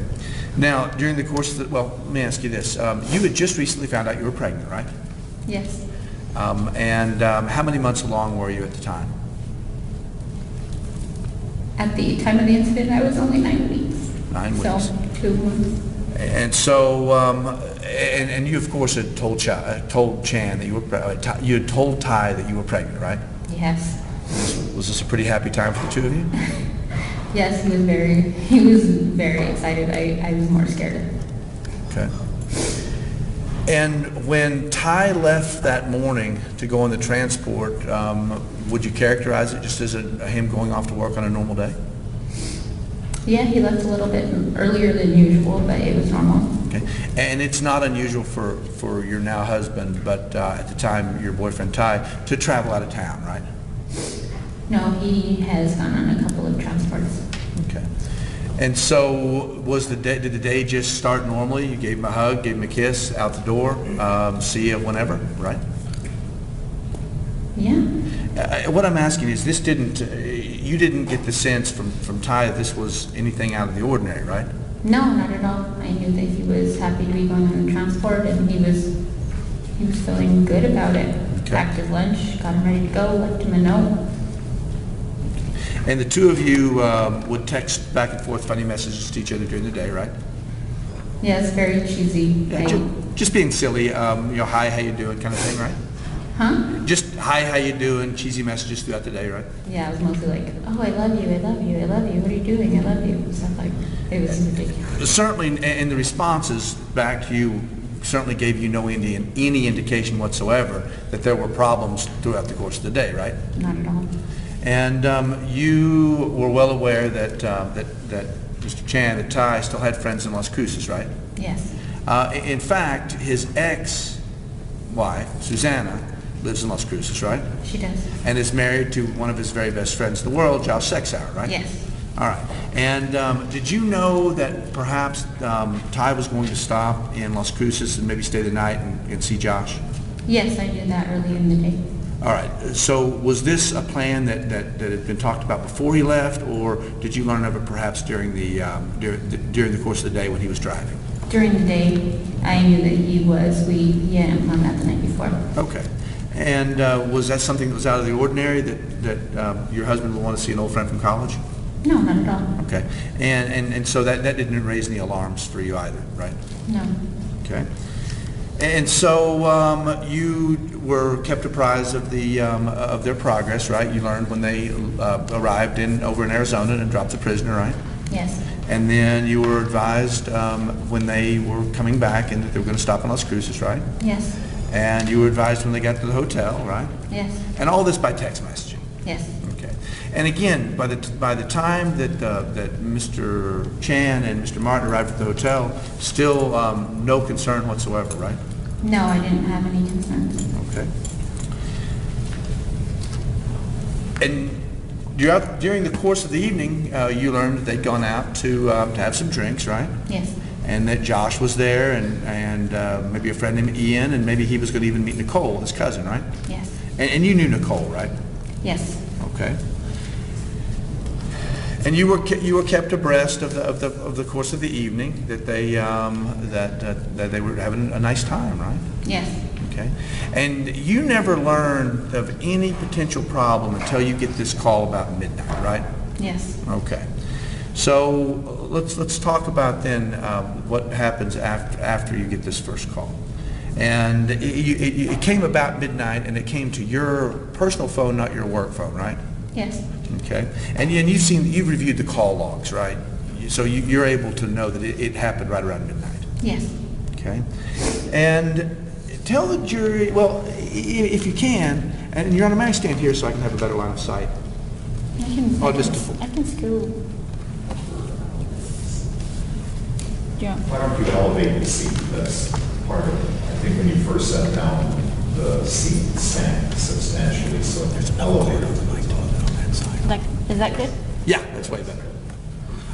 Now, during the course of let me ask you this. You had just recently found out you were pregnant, right? Yes. And how many months along were you at the time? At the time of the incident, I was only 9 weeks. 9 weeks. So 2 months. And so, and you of course had told Chan that you were you had told Ty that you were pregnant, right? Yes. Was this a pretty happy time for the two of you? Yes, he was very excited. I was more scared. Okay. And when Ty left that morning to go on the transport, would you characterize it just as him going off to work on a normal day? Yeah, he left a little bit earlier than usual, but it was normal. Okay. And it's not unusual for your now husband, but at the time your boyfriend Ty, to travel out of town, right? No, he has gone on a couple of transports. Okay. And so did the day just start normally? You gave him a hug, gave him a kiss, out the door, see you whenever, right? Yeah. What I'm asking is, you didn't get the sense from Ty that this was anything out of the ordinary, right? No, not at all. I knew that he was happy to be going on the transport, and he was feeling good about it. Okay. Packed his lunch, got him ready to go, left him a note. And the two of you would text back and forth funny messages to each other during the day, right? Yeah, it's very cheesy. Just being silly, hi, how you doing kind of thing, right? Huh? Just hi, how you doing, cheesy messages throughout the day, right? Yeah, it was mostly like, oh, I love you, I love you, I love you, what are you doing, I love you, stuff like, it was ridiculous. Certainly, and the responses back to you certainly gave you no any indication whatsoever that there were problems throughout the course of the day, right? Not at all. And you were well aware that Mr. Chan, that Ty, still had friends in Las Cruces, right? Yes. In fact, his ex-wife, Susanna, lives in Las Cruces, right? She does. And is married to one of his very best friends in the world, Josh Sexauer, right? Yes. All right. And did you know that perhaps Ty was going to stop in Las Cruces and maybe stay the night and see Josh? Yes, I did that early in the day. All right. So was this a plan that had been talked about before he left, or did you learn of it perhaps during the course of the day when he was driving? During the day, I knew that he hadn't planned that the night before. Okay. And was that something that was out of the ordinary, that your husband would want to see an old friend from college? No, not at all. Okay. And so that didn't raise any alarms for you either, right? No. Okay. And so you were kept apprised of their progress, right? You learned when they arrived over in Arizona and dropped the prisoner, right? Yes. And then you were advised when they were coming back and that they were going to stop in Las Cruces, right? Yes. And you were advised when they got to the hotel, right? Yes. And all this by text messaging. Yes. Okay. And again, by the time that Mr. Chan and Mr. Martin arrived at the hotel, still no concern whatsoever, right? No, I didn't have any concerns. Okay. And during the course of the evening, you learned that they'd gone out to have some drinks, right? Yes. And that Josh was there, and maybe a friend named Ian, and maybe he was going to even meet Nicole, his cousin, right? Yes. And you knew Nicole, right? Yes. Okay. And you were kept abreast of the course of the evening, that they were having a nice time, right? Yes. Okay. And you never learned of any potential problem until you get this call about midnight, right? Yes. Okay. So let's talk about then what happens after you get this first call. And it came about midnight, and it came to your personal phone, not your work phone, right? Yes. Okay. And you've reviewed the call logs, right? So you're able to know that it happened right around midnight. Yes. Okay. And tell the jury, well, if you can, and you're on a mic stand here so I can have a better line of sight. I can, Oh, I just can, I can scoot. Yeah. Why don't you elevate the seat? That's part of it. I think when you first sat down, the seat sank substantially, so it's elevated. Like, is that good? Yeah, that's way better.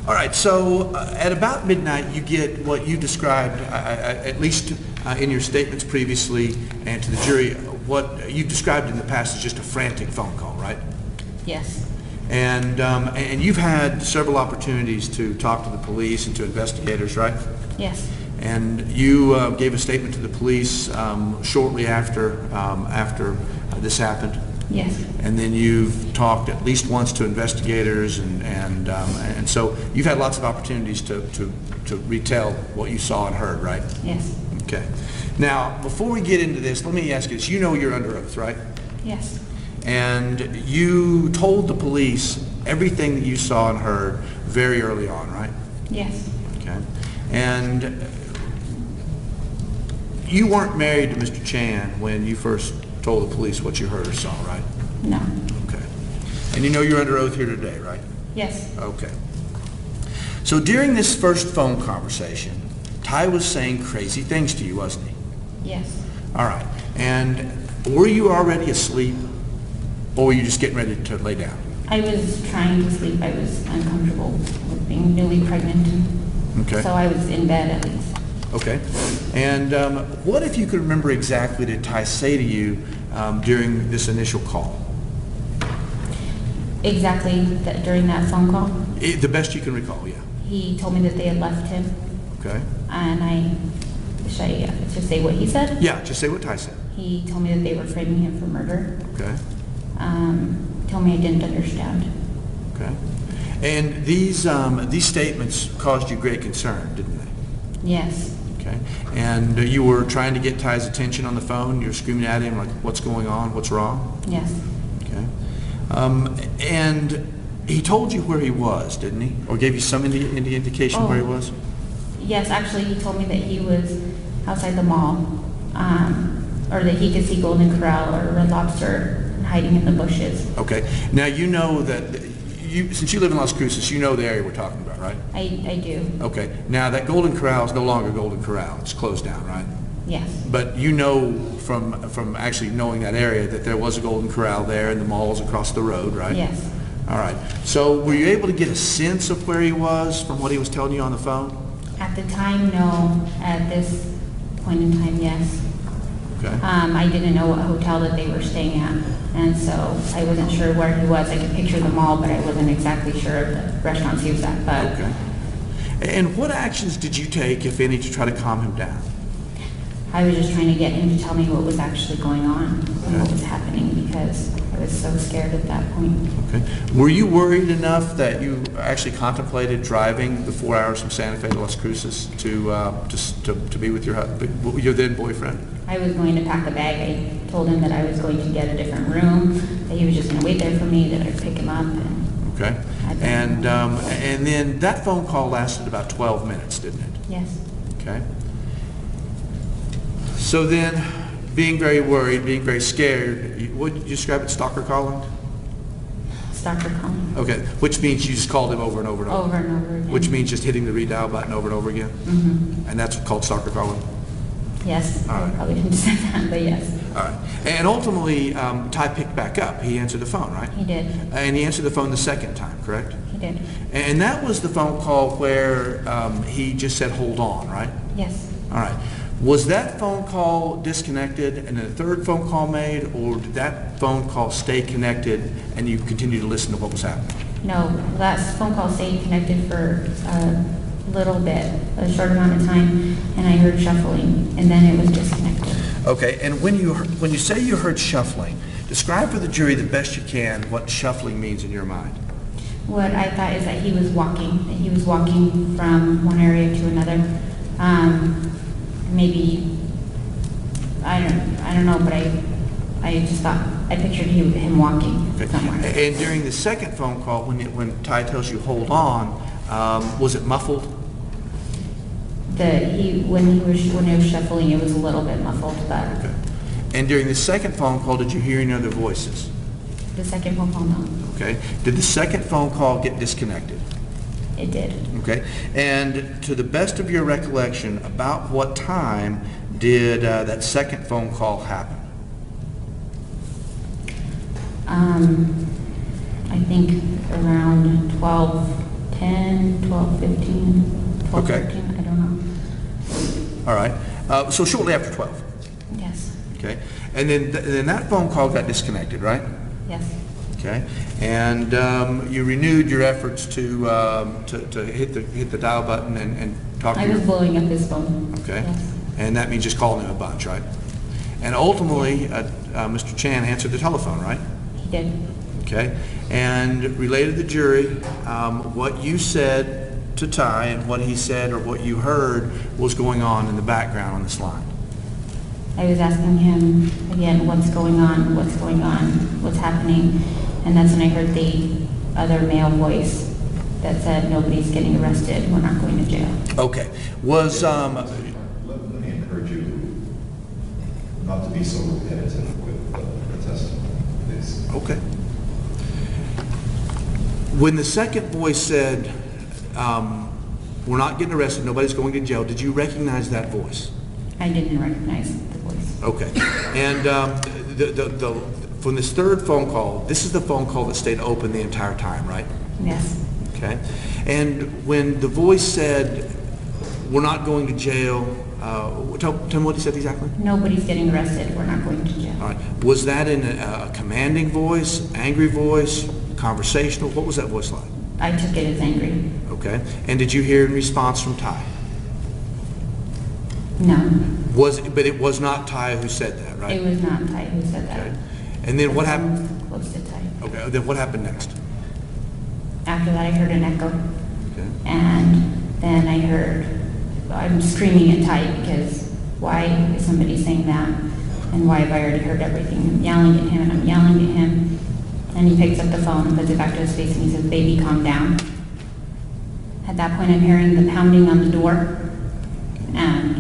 All right, so at about midnight, you get what you described, at least in your statements previously and to the jury, what you described in the past as just a frantic phone call, right? Yes. And you've had several opportunities to talk to the police and to investigators, right? Yes. And you gave a statement to the police shortly after this happened. Yes. And then you've talked at least once to investigators, and so you've had lots of opportunities to retell what you saw and heard, right? Yes. Okay. Now, before we get into this, let me ask you this. You know you're under oath, right? Yes. And you told the police everything that you saw and heard very early on, right? Yes. Okay. And you weren't married to Mr. Chan when you first told the police what you heard or saw, right? No. Okay. And you know you're under oath here today, right? Yes. Okay. So during this first phone conversation, Ty was saying crazy things to you, wasn't he? Yes. All right. And were you already asleep, or were you just getting ready to lay down? I was trying to sleep. I was uncomfortable with being newly pregnant. Okay. So I was in bed at least. Okay. And what, if you could remember exactly, did Ty say to you during this initial call? Exactly during that phone call, The best you can recall, yeah. he told me that they had left him, Okay. and should I just say what he said? Yeah, just say what Ty said. He told me that they were framing him for murder. Okay. Told me I didn't understand. Okay. And these statements caused you great concern, didn't they? Yes. Okay. And you were trying to get Ty's attention on the phone. You were screaming at him like, "What's going on? What's wrong?" Yes. Okay. And he told you where he was, didn't he? Or gave you some indication where he was? Yes, actually, he told me that he was outside the mall, or that he could see Golden Corral or Red Lobster hiding in the bushes. Okay. Now, you know that, since you live in Las Cruces, you know the area we're talking about, right? I do. Okay. Now, that Golden Corral is no longer Golden Corral. It's closed down, right? Yes. But you know from actually knowing that area that there was a Golden Corral there and the mall was across the road, right? Yes. All right. So were you able to get a sense of where he was from what he was telling you on the phone? At the time, no. At this point in time, yes. Okay. I didn't know what hotel that they were staying at, and so I wasn't sure where he was. I could picture the mall, but I wasn't exactly sure of the restaurants he was at. But Okay. And what actions did you take, if any, to try to calm him down? I was just trying to get him to tell me what was actually going on and what was happening, because I was so scared at that point. Okay. Were you worried enough that you actually contemplated driving the 4 hours from Santa Fe to Las Cruces to be with your then boyfriend? I was going to pack a bag. I told him that I was going to get a different room, that he was just going to wait there for me, that I'd pick him up. Okay. And then that phone call lasted about 12 minutes, didn't it? Yes. Okay. So then, being very worried, being very scared, what did you describe it, stalker calling? Stalker calling. Okay, which means you just called him over and over and over? Over and over again. Which means just hitting the redial button over and over again? Mm-hmm. And that's called stalker calling? Yes. All I right. probably shouldn't have said that, but yes. All right. And ultimately, Ty picked back up. He answered the phone, right? He did. And he answered the phone the second time, correct? He did. And that was the phone call where he just said, "Hold on," right? Yes. All right. Was that phone call disconnected and then a third phone call made, or did that phone call stay connected and you continued to listen to what was happening? No, that phone call stayed connected for a little bit, a short amount of time, and I heard shuffling, and then it was disconnected. Okay, and when you say you heard shuffling, describe for the jury the best you can what shuffling means in your mind. What I thought is that he was walking from one area to another. Maybe, I don't know, but I just thought, I pictured him walking Okay. somewhere. And during the second phone call, when Ty tells you hold on, was it muffled? When it was shuffling, it was a little bit muffled, but Okay. And during the second phone call, did you hear any other voices? the second phone call, no, Okay. Did the second phone call get disconnected? it did. Okay. And to the best of your recollection, about what time did that second phone call happen? I think around 12:10, 12:15, 12:13, I don't know. All right. So shortly after 12. Yes, Okay. And then that phone call got disconnected, right? yes, Okay. And you renewed your efforts to hit the dial button and talk to I your... was blowing up his phone. Okay. Yes, And that means just calling him a bunch, right? And ultimately, Mr. Chan answered the telephone, right? he did. Okay. And related to the jury, what you said to Ty and what he said or what you heard was going on in the background on this line. I was asking him again, what's going on, what's happening? And that's when I heard the other male voice that said, nobody's getting arrested, we're not going to jail. Okay. Was, Let me encourage you not to be so repetitive with the testimony, please. okay. When the second voice said, we're not getting arrested, nobody's going to jail, did you recognize that voice? I didn't recognize the voice. Okay. And from this third phone call, this is the phone call that stayed open the entire time, right? Yes, Okay. And when the voice said, we're not going to jail, tell me what he said exactly. nobody's getting arrested, we're not going to jail. All right. Was that in a commanding voice, angry voice, conversational? What was that voice like? I took it as angry. Okay. And did you hear a response from Ty? No, But it was not Ty who said that, right? it was not Ty who said that. Okay. And then what The phone happened? was close to Ty. Okay. Then what happened next? After that, I heard an echo. Okay. And then I heard, I'm screaming at Ty because why is somebody saying that? And why have I already heard everything? I'm yelling at him and I'm yelling at him. And he picks up the phone and puts it back to his face and he says, baby, calm down. At that point, I'm hearing the pounding on the door. And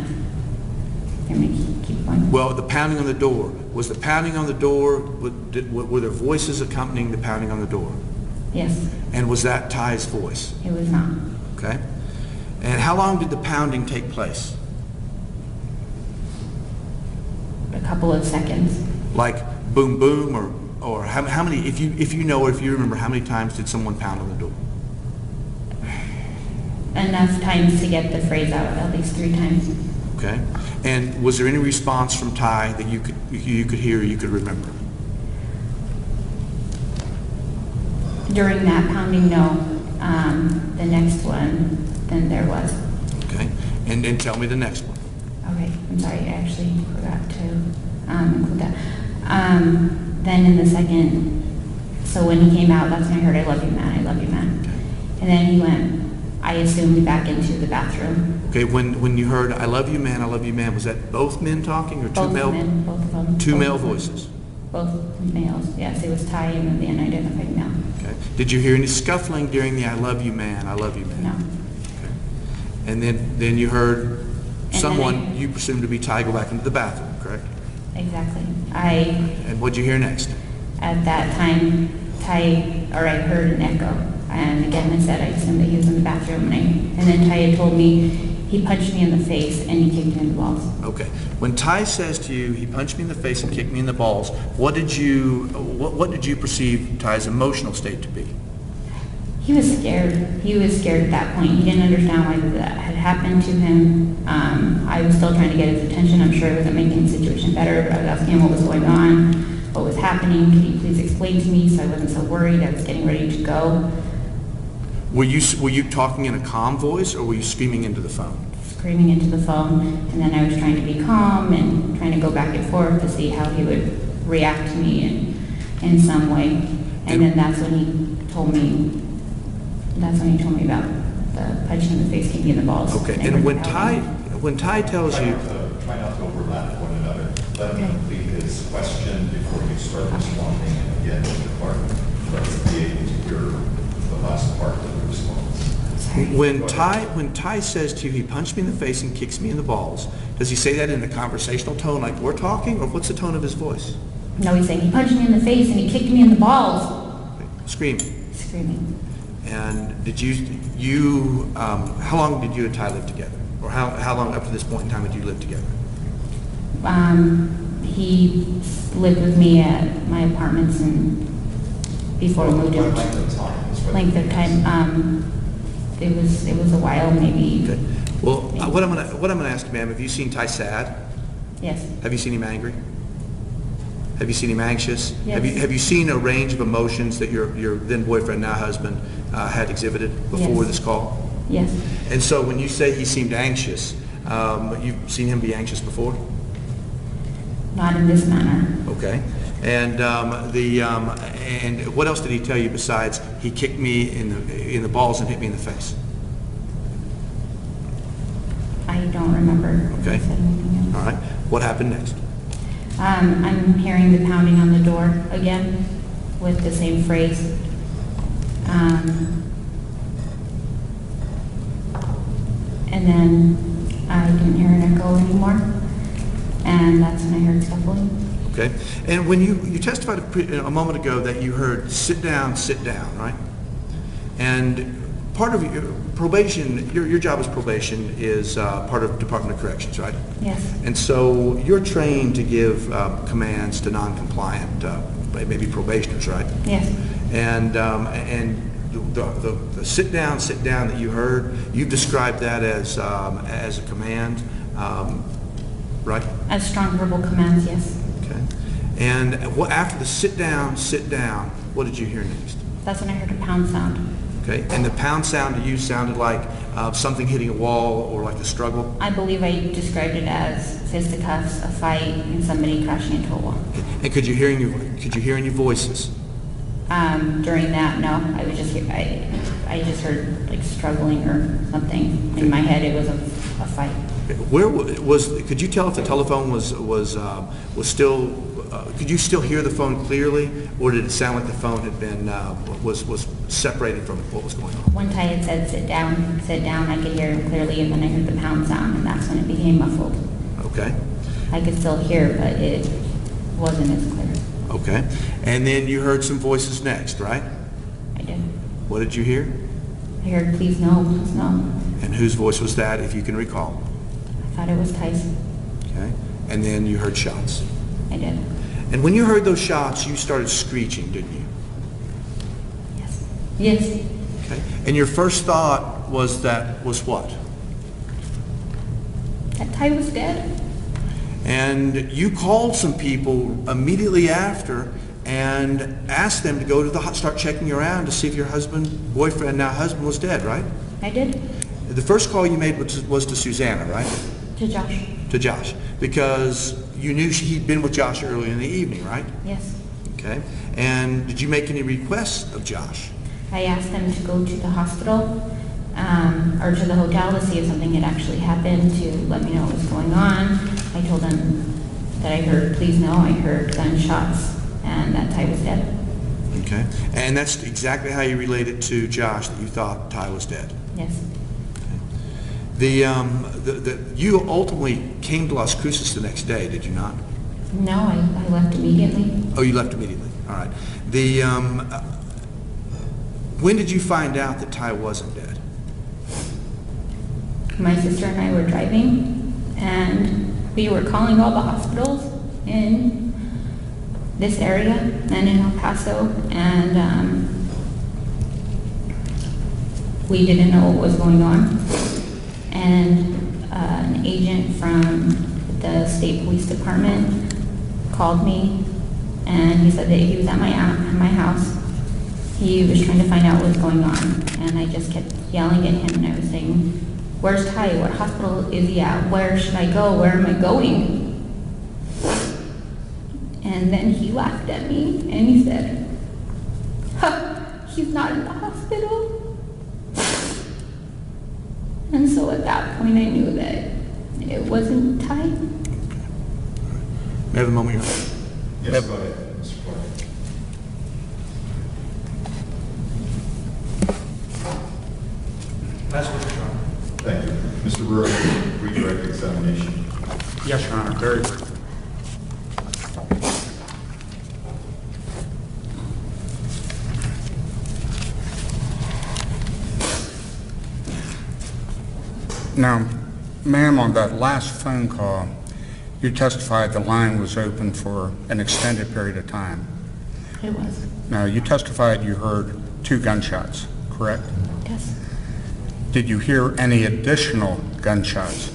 let me keep going. Well, the pounding on the door. Was the pounding on the door, were there voices accompanying the pounding on the door? Yes, And was that Ty's voice? it was not. Okay. And how long did the pounding take place? A couple of seconds. Like boom, boom, or how many, if you know or if you remember, how many times did someone pound on the door? Enough times to get the phrase out, at least 3 times. Okay. And was there any response from Ty that you could hear or you could remember? During that pounding, no. The next one, then there was. Okay. And then tell me the next one. Okay, I'm sorry, I actually forgot to include that. Then in the second, so when he came out, that's when I heard, I love you, man, I love you, man. And then he went, I assumed, back into the bathroom. Okay, when you heard "I love you, man, was that both men talking or two Both male? men, both of them. Two Both male of them. voices. Both males, yes, it was Ty and then the unidentified male. Okay. Did you hear any scuffling during the "I love you, man"? No, Okay. And then you heard then someone I- you presumed to be Ty go back into the bathroom, correct? exactly. And what'd you hear next? At that time, I heard an echo. And again, I said I assumed that he was in the bathroom. And then Ty had told me he punched me in the face and he kicked me in the balls. Okay. When Ty says to you, he punched me in the face and kicked me in the balls, what did you perceive Ty's emotional state to be? He was scared. He was scared at that point. He didn't understand why that had happened to him. I was still trying to get his attention. I'm sure it wasn't making the situation better, but I was asking him what was going on, what was happening. Could he please explain to me so I wasn't so worried? I was getting ready to go. Were you talking in a calm voice or were you screaming into the phone? Screaming into the phone, and then I was trying to be calm and trying to go back and forth to see how he would react to me in some way. And then that's when he told me about the punching in the face, kicking in the balls. Okay. I And heard when that. Ty tells you, Try not to overlap one another. Let him complete his question before start responding, and again, the department, but be able to hear the last part of the response. When Ty says to you, he punched me in the face and kicks me in the balls, does he say that in a conversational tone like we're talking, or what's the tone of his voice? No, he's saying he punched me in the face and he kicked me in the balls. Screaming. Screaming. And did how long did you and Ty live together? Or how long up to this point in time did you live together? He lived with me at my apartments and before we moved in. What length of time? is what- Length of time, it was a while, maybe. Okay. Well, what I'm gonna ask you, ma'am, have you seen Ty sad? Yes. Have you seen him angry? Have you seen him anxious? Yes. Have you seen a range of emotions that your then boyfriend, now husband, had exhibited before Yes. this call? Yes. And so when you say he seemed anxious, you've seen him be anxious before? Not in this manner. Okay. And and what else did he tell you besides he kicked me in the balls and hit me in the face? I don't remember if Okay. I said anything else. All right. What happened next? I'm hearing the pounding on the door again with the same phrase. And then I didn't hear an echo anymore. And that's when I heard scuffling. Okay. And when you testified a moment ago that you heard sit down, right? And part of your probation, your job as probation is part of Department of Corrections, right? Yes. And so you're trained to give commands to non-compliant, maybe probationers, right? Yes. And the sit down that you heard, you've described that as a command, right? As strong verbal commands, yes. Okay. And after the sit down, what did you hear next? That's when I heard a pound sound. Okay. And the pound sound to you sounded like something hitting a wall or like a struggle? I believe I described it as fisticuffs, a fight, and somebody crashing into a wall. Okay. And could you hear any voices? During that, no, I was just I just heard like struggling or something. In my head, it was a fight. Where could you tell if the telephone was still, could you still hear the phone clearly, or did it sound like the phone had been, was separated from what was going on? One Ty had said, sit down, I could hear him clearly, and then I heard the pound sound, and that's when it became muffled. Okay. I could still hear, but it wasn't as clear. Okay. And then you heard some voices next, right? I did. What did you hear? I heard, please no, please no. And whose voice was that, if you can recall? I thought it was Tyson. Okay. And then you heard shots. I did. And when you heard those shots, you started screeching, didn't you? Yes. Yes. Okay. And your first thought was what? That Ty was dead. And you called some people immediately after and asked them to go to start checking around to see if your boyfriend, now husband, was dead, right? I did. The first call you made was to Susanna, right? To Josh. To Josh, because you knew he'd been with Josh earlier in the evening, right? Yes. Okay. And did you make any requests of Josh? I asked them to go to the hospital or to the hotel to see if something had actually happened, to let me know what was going on. I told them that I heard, please no, I heard gunshots and that Ty was dead. Okay. And that's exactly how you related to Josh, that you thought Ty was dead. Yes. You ultimately came to Las Cruces the next day, did you not? No, I left immediately. Oh, you left immediately. All right. When did you find out that Ty wasn't dead? My sister and I were driving, and we were calling all the hospitals in this area and in El Paso, and we didn't know what was going on. And an agent from the state police department called me, and he said that he was at my house. He was trying to find out what was going on, and I just kept yelling at him, and I was saying, where's Ty? What hospital is he at? Where should I go? Where am I going? And then he laughed at me, and he said, huh, he's not in the hospital. And so at that point, I knew that it wasn't Ty. May I have a moment here? Yes, go ahead. Mr. Clark. Last witness, Your Honor. Thank you. Mr. Brewer, redirect examination. Yes, Your Honor, very briefly. Now, ma'am, on that last phone call, you testified the line was open for an extended period of time. It was. Now, you testified you heard 2 gunshots, correct? Yes. Did you hear any additional gunshots?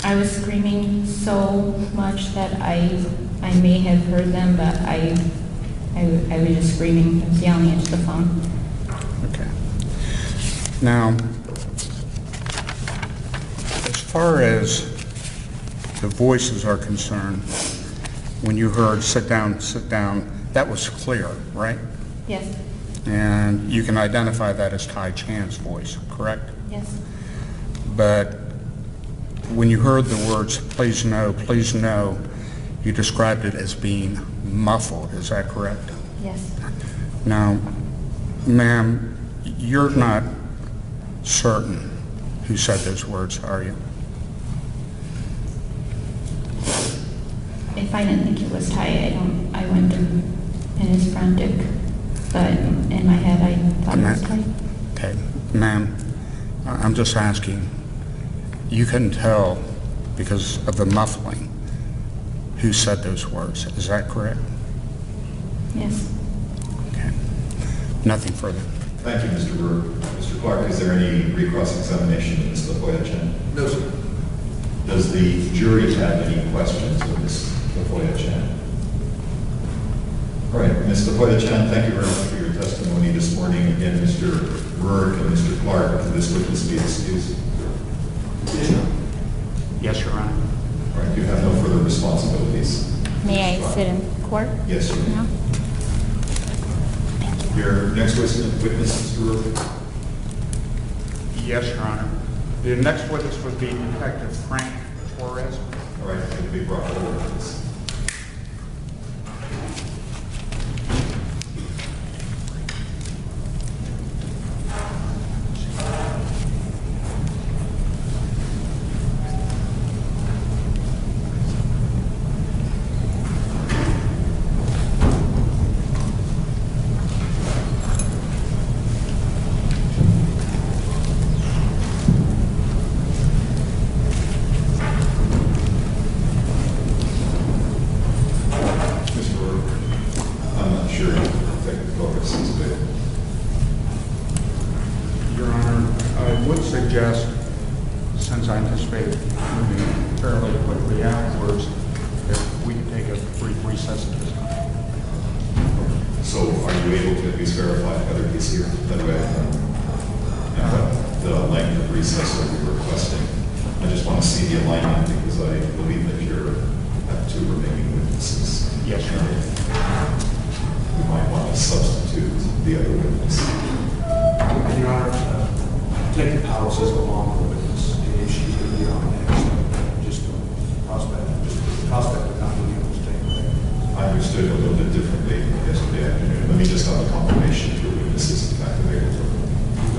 I was screaming so much that I may have heard them, but I was just screaming. I was yelling into the phone. Okay. Now, as far as the voices are concerned, when you heard sit down, that was clear, right? Yes. And you can identify that as Tai Chan's voice, correct? Yes. But when you heard the words, please no, you described it as being muffled, is that correct? Yes. Now, ma'am, you're not certain who said those words, are you? If I didn't think it was Ty, I went through and his friend Dick, but in my head I thought it was Ty. Okay, ma'am, I'm just asking, you couldn't tell because of the muffling who said those words, is that correct? Yes. Okay, nothing further. Thank you, Mr. Brewer. Mr. Clark, is there any recross examination of Ms. LaFoya Chen? No, sir. Does the jury have any questions of Ms. LaFoya Chen? All right, Ms. LaFoya Chen, thank you very much for your testimony this morning. Again, Mr. Brewer and Mr. Clark, can this witness be excused? Yes, Your Honor. All right, you have no further responsibilities. May I sit in court? Yes, you may. No? Your next witness, Mr. Brewer. Yes, Your Honor. The next witness would be Detective Frank Torres. All right, you'll be brought forward, please. Mr. Brewer, I'm not sure Detective Torres is available. Your Honor, I would suggest, since I anticipate moving fairly quickly afterwards, if we could take a brief recess at this time. So are you able to at least verify whether he's here? That way, and the length of recess that we're requesting. I just want to see the alignment because I believe that you're have 2 remaining witnesses. Yes, Your Honor. We might want to substitute the other witness. And Your Honor, Detective Powell says along with the witness, if she's going to be on next, just prospect of not being able to take it. I understood a little bit differently yesterday afternoon. Let me just have a confirmation if your witness is in fact available.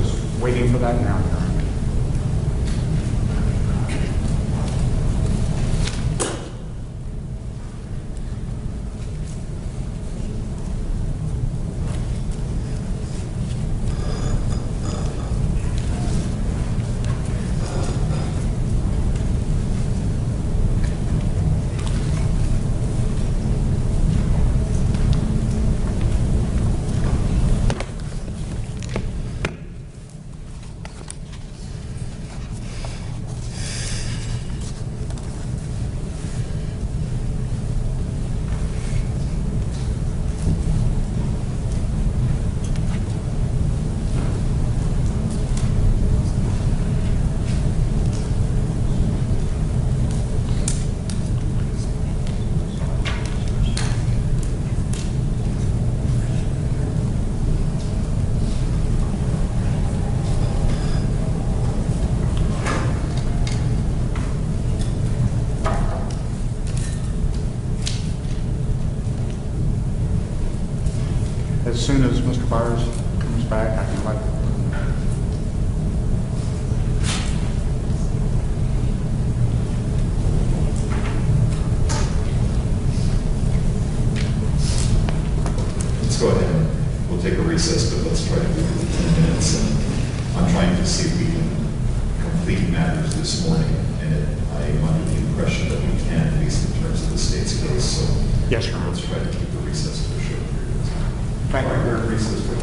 Just waiting for that now, Your Honor. let's go ahead and we'll take a recess, but let's try to do it in 10 minutes. And I'm trying to see if we can complete matters this morning, and I'm under the impression that we can, at least in terms of the state's case. So Yes, Your Honor. let's try to keep the recess for a short period of time. Thank you. All right, we're in recess for